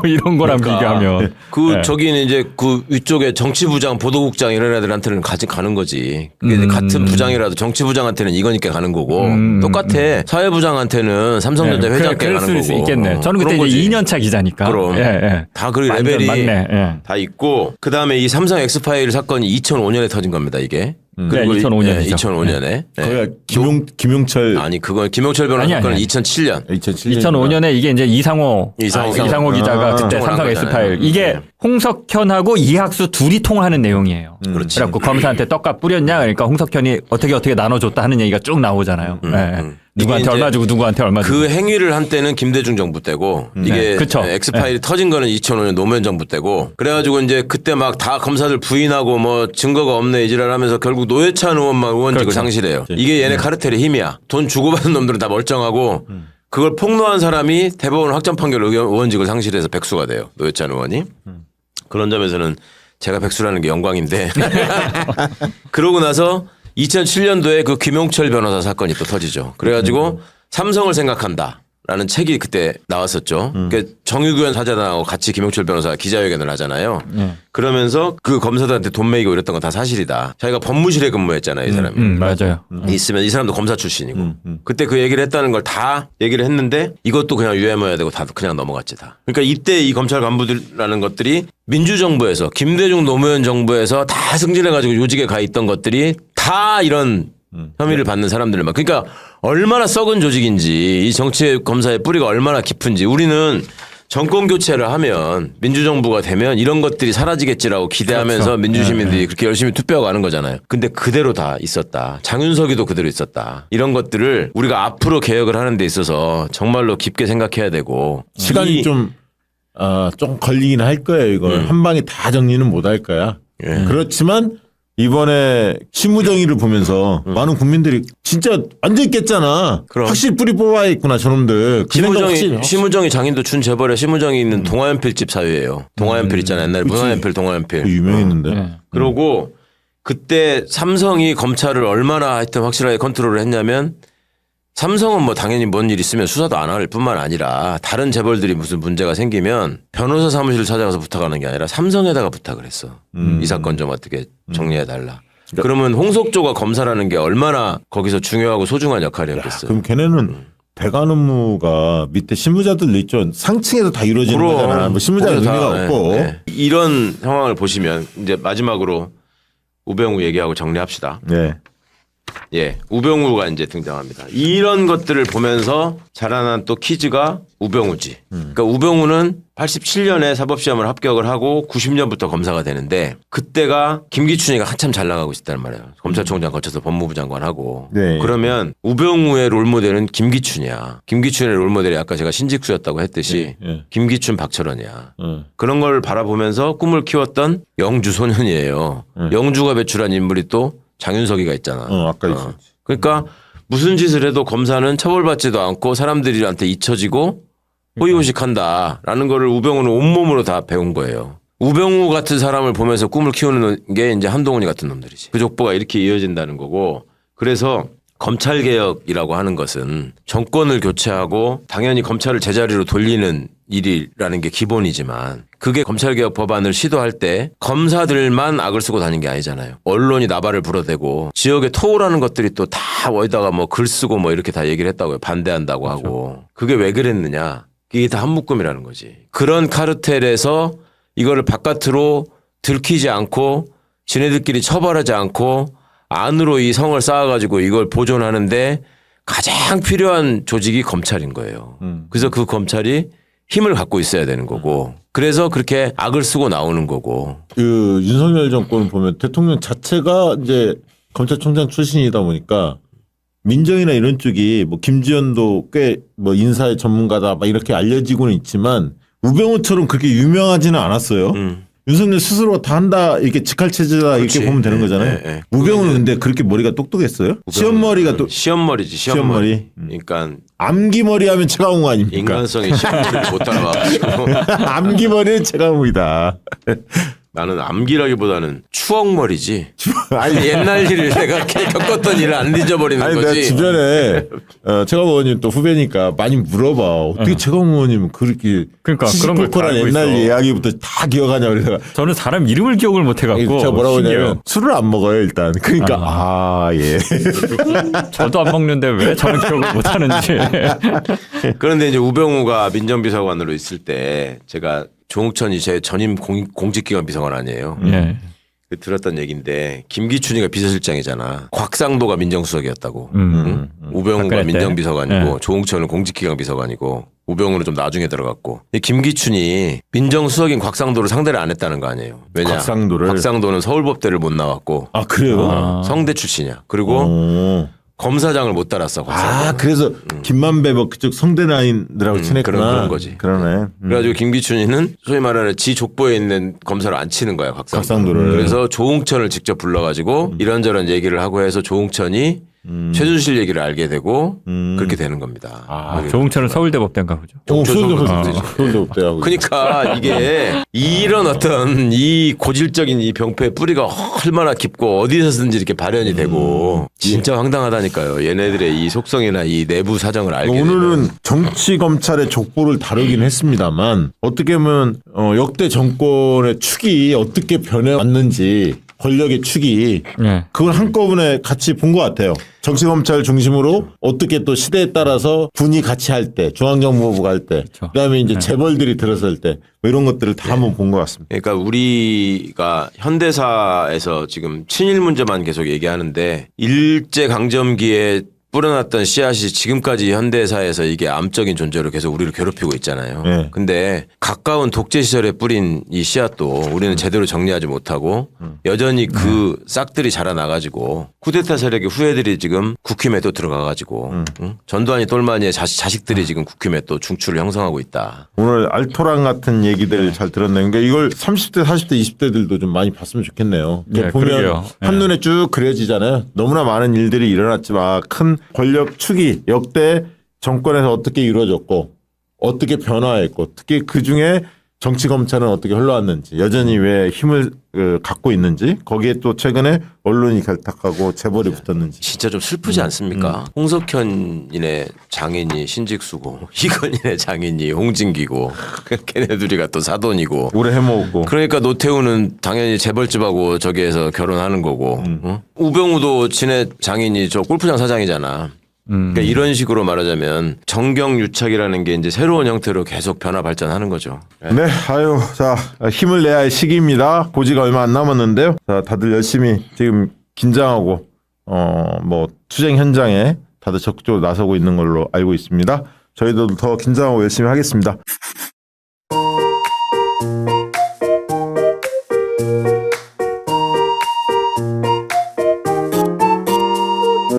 이런 거랑 비교하면. 저기는 이제 그 위쪽에 정치부장, 보도국장 이런 애들한테는 가는 거지. 그게 이제 같은 부장이라도 정치부장한테는 이건희께 가는 거고 똑같아. 사회부장한테는 삼성전자 회장께 그럴 가는 수 거고. 있겠네. 저는 그때 이제 2년차 기자니까. 그럼 다 그 완전 레벨이 맞네. 다 있고 그다음에 이 삼성 엑스파일 사건이 2005년에 터진 겁니다. 이게. 그리고 2005년이죠. 2005년에. 거기가 김용철 아니 그건 김용철 변호사 사건은 2007년. 2005년에 이게 이제 이상호 기자가 그때 삼성 엑스파일 이게 홍석현하고 이학수 둘이 통화하는 내용이에요. 그렇지. 그래갖고 검사한테 떡값 뿌렸냐 그러니까 홍석현이 어떻게 나눠줬다 하는 얘기가 쭉 나오잖아요. 누구한테 얼마 주고 누구한테 얼마 주고. 그 행위를 한 때는 김대중 정부 때고 이게 그쵸. 엑스파일이 터진 거는 2005년 노무현 정부 때고 그래가지고 이제 그때 막 다 검사들 부인하고 뭐 증거가 없네 이지랄하면서 결국 노회찬 의원만 의원직을 상실해요. 이게 얘네 카르텔의 힘이야. 돈 주고받은 놈들은 다 멀쩡하고 그걸 폭로한 사람이 대법원 확정 판결 의원직을 상실해서 백수가 돼요. 노회찬 의원이. 그런 점에서는 제가 백수라는 게 영광인데 그러고 나서 2007년도에 그 김용철 변호사 사건이 또 터지죠. 그래가지고 삼성을 생각한다. 라는 책이 그때 나왔었죠. 그러니까 정유규현 사장하고 같이 김용철 변호사 기자회견을 하잖아요. 그러면서 그 검사들한테 돈 매기고 이랬던 건 다 사실이다. 자기가 법무실에 근무했잖아요. 이 사람이. 맞아요. 있으면 이 사람도 검사 출신이고. 그때 그 얘기를 했다는 걸 다 얘기를 했는데 이것도 그냥 유해해야 되고 다 그냥 넘어갔지 다. 그러니까 이때 이 검찰 간부들이라는 것들이 민주정부에서 김대중 노무현 정부에서 다 승진해가지고 요직에 가 있던 것들이 다 이런 혐의를 받는 사람들만. 그러니까 얼마나 썩은 조직인지 이 정치 검사의 뿌리가 얼마나 깊은지 우리는 정권 교체를 하면 민주정부가 되면 이런 것들이 사라지겠지라고 기대하면서 그렇죠. 민주시민들이 그렇게 열심히 투표하고 가는 거잖아요. 근데 그대로 다 있었다. 장윤석이도 그대로 있었다. 이런 것들을 우리가 앞으로 개혁을 하는 데 있어서 정말로 깊게 생각해야 되고 시간이 좀 걸리긴 할 거예요. 이걸 한 방에 다 정리는 못 할 거야. 예. 그렇지만 이번에 심우정의를 보면서 많은 국민들이 진짜 완전히 깼잖아. 그럼. 확실히 뿌리 뽑아야 있구나 저놈들. 그 생각 확실히. 심우정이 장인도 준 재벌에 심우정이 있는 동아연필집 사유예요. 동아연필 있잖아요. 옛날에 그치. 문화연필 동아연필. 그거 유명했는데. 네. 그러고 그때 삼성이 검찰을 얼마나 하여튼 확실하게 컨트롤을 했냐면 삼성은 뭐 당연히 뭔 일 있으면 수사도 안 할 뿐만 아니라 다른 재벌들이 무슨 문제가 생기면 변호사 사무실을 찾아가서 부탁하는 게 아니라 삼성에다가 부탁을 했어. 이 사건 좀 어떻게 정리해 달라. 그러면 홍석조가 검사라는 게 얼마나 거기서 중요하고 소중한 역할이었겠어요. 그럼 걔네는 대관 업무가 밑에 실무자들 있죠. 상층에서 다 이루어지는 거잖아. 뭐 실무자가 거기서 의미가 다, 없고. 네. 이런 상황을 보시면 이제 마지막으로 우병우 얘기하고 정리합시다. 네. 예, 우병우가 이제 등장합니다. 이런 것들을 보면서 자라난 또 퀴즈가 우병우지. 그러니까 우병우는 87년에 사법시험을 합격을 하고 90년부터 검사가 되는데 그때가 김기춘이가 한참 잘 나가고 있었단 말이에요. 검찰총장 거쳐서 법무부 장관하고. 네. 그러면 우병우의 롤모델은 김기춘이야. 김기춘의 롤모델이 아까 제가 신직수였다고 했듯이 네. 김기춘 박철원이야. 그런 걸 바라보면서 꿈을 키웠던 영주 소년이에요. 영주가 배출한 인물이 또 장윤석이가 있잖아. 아까 있었지. 그러니까 무슨 짓을 해도 검사는 처벌받지도 않고 사람들한테 잊혀지고 호의호식한다라는 거를 우병우는 온몸으로 다 배운 거예요. 우병우 같은 사람을 보면서 꿈을 키우는 게 이제 한동훈이 같은 놈들이지. 그 족보가 이렇게 이어진다는 거고. 그래서 검찰개혁이라고 하는 것은 정권을 교체하고 당연히 검찰을 제자리로 돌리는 일이라는 게 기본이지만 그게 검찰개혁 법안을 시도할 때 검사들만 악을 쓰고 다닌 게 아니잖아요. 언론이 나발을 불어대고 지역에 토우라는 것들이 또 다 어디다가 뭐 글 쓰고 뭐 이렇게 다 얘기를 했다고요. 반대한다고 그렇죠. 하고. 그게 왜 그랬느냐. 이게 다 한묶음이라는 거지. 그런 카르텔에서 이거를 바깥으로 들키지 않고 지네들끼리 처벌하지 않고 안으로 이 성을 쌓아가지고 이걸 보존하는데 가장 필요한 조직이 검찰인 거예요. 그래서 그 검찰이 힘을 갖고 있어야 되는 거고 그래서 그렇게 악을 쓰고 나오는 거고. 그 윤석열 정권을 보면 대통령 자체가 이제 검찰총장 출신이다 보니까 민정이나 이런 쪽이 뭐 김지현도 꽤 뭐 인사의 전문가다 막 이렇게 알려지고는 있지만 우병우처럼 그렇게 유명하지는 않았어요. 윤석열 스스로 다 한다 이렇게 직할체제다 그렇지. 이렇게 보면 되는 거잖아요. 네. 우병우는 근데 그렇게 머리가 똑똑했어요? 시험머리가 또 시험머리지 시험머리. 그러니까 암기머리 하면 최강욱 아닙니까? 인간성이 시험머리를 못 따라가지고 암기머리는 최강욱이다. 나는 암기라기보다는 추억머리지. 아니, 옛날 일을 내가 겪었던 일을 안 잊어버리는 아니 거지. 내가 주변에 최강욱 의원님 또 후배니까 많이 물어봐. 어떻게 최강욱 의원님은 그렇게 그러니까 그런 걸다 시시콜콜한 알고 옛날 있어. 이야기부터 다 기억하냐 그래서 저는 사람 이름을 기억을 못 해갖고 제가 뭐라고 신기해요. 하냐면 술을 안 먹어요 일단. 그러니까 예. 저도 안 먹는데 왜 저는 기억을 못 하는지. 그런데 이제 우병우가 민정비서관으로 있을 때 제가 조응천이 제 전임 공직기관 비서관 아니에요. 예. 그 들었던 얘기인데 김기춘이가 비서실장이잖아. 곽상도가 민정수석이었다고. 응? 우병우가 박근혜 때? 민정비서관이고 조응천은 공직기강 비서관이고 우병우는 좀 나중에 들어갔고. 김기춘이 민정수석인 곽상도를 상대를 안 했다는 거 아니에요. 왜냐? 곽상도는 서울법대를 못 나왔고 아 그래요? 성대 출신이야. 그리고 오. 검사장을 못 달았어. 곽상도는. 그래서 김만배 뭐 그쪽 성대 라인들하고 친했구나. 그런 거지. 그러네. 그래가지고 김기춘이는 소위 말하는 지 족보에 있는 검사를 안 치는 거야. 곽상도를. 그래서 조응천을 직접 불러가지고 이런저런 얘기를 하고 해서 조응천이 최순실 얘기를 알게 되고 그렇게 되는 겁니다. 조응천은 서울대 법대인가 보죠. 서울대법대하고. 그러니까 이게 이런 어떤 이 고질적인 이 병폐의 뿌리가 얼마나 깊고 어디서든지 이렇게 발현이 되고 진짜 황당하다니까요. 얘네들의 이 속성이나 이 내부 사정을 알게 되면. 오늘은 정치 검찰의 족보를 다루긴 했습니다만 어떻게 보면 역대 정권의 축이 어떻게 변해왔는지 권력의 축이 예. 그걸 한꺼번에 같이 본 것 같아요. 정치검찰 중심으로 어떻게 또 시대에 따라서 군이 같이 할 때, 중앙정보부가 할 때, 그렇죠. 그다음에 이제 재벌들이 들어설 때, 뭐 이런 것들을 다 한번 본 것 같습니다. 그러니까 우리가 현대사에서 지금 친일 문제만 계속 얘기하는데 일제 강점기에 뿌려놨던 씨앗이 지금까지 현대사에서 이게 암적인 존재로 계속 우리를 괴롭히고 있잖아요. 네. 근데 가까운 독재 시절에 뿌린 이 씨앗도 우리는 제대로 정리하지 못하고 여전히 그 싹들이 자라나가지고 쿠데타 세력의 후예들이 지금 국힘에 또 들어가가지고 응? 전두환이 똘마니의 자식들이 지금 국힘에 또 중추를 형성하고 있다. 오늘 알토란 같은 얘기들 잘 들었네요. 그러니까 이걸 30대, 40대, 20대들도 좀 많이 봤으면 좋겠네요. 네, 보면 그러게요. 한눈에 쭉 그려지잖아요. 너무나 많은 일들이 일어났지만 큰 권력 축이 역대 정권에서 어떻게 이루어졌고 어떻게 변화했고 특히 그중에 정치 검찰은 어떻게 흘러왔는지 여전히 왜 힘을 갖고 있는지 거기에 또 최근에 언론이 결탁하고 재벌이 붙었는지 진짜 좀 슬프지 않습니까? 홍석현이네 장인이 신직수고 이건희네 장인이 홍진기고 걔네들이가 또 사돈이고 오래 해먹었고 그러니까 노태우는 당연히 재벌집하고 저기에서 결혼하는 거고 어? 우병우도 지네 장인이 저 골프장 사장이잖아. 그러니까 이런 식으로 말하자면 정경유착이라는 게 이제 새로운 형태로 계속 변화 발전하는 거죠. 네, 아유, 자, 힘을 내야 할 시기입니다. 고지가 얼마 안 남았는데요. 자, 다들 열심히 지금 긴장하고, 뭐, 투쟁 현장에 다들 적극적으로 나서고 있는 걸로 알고 있습니다. 저희도 더 긴장하고 열심히 하겠습니다.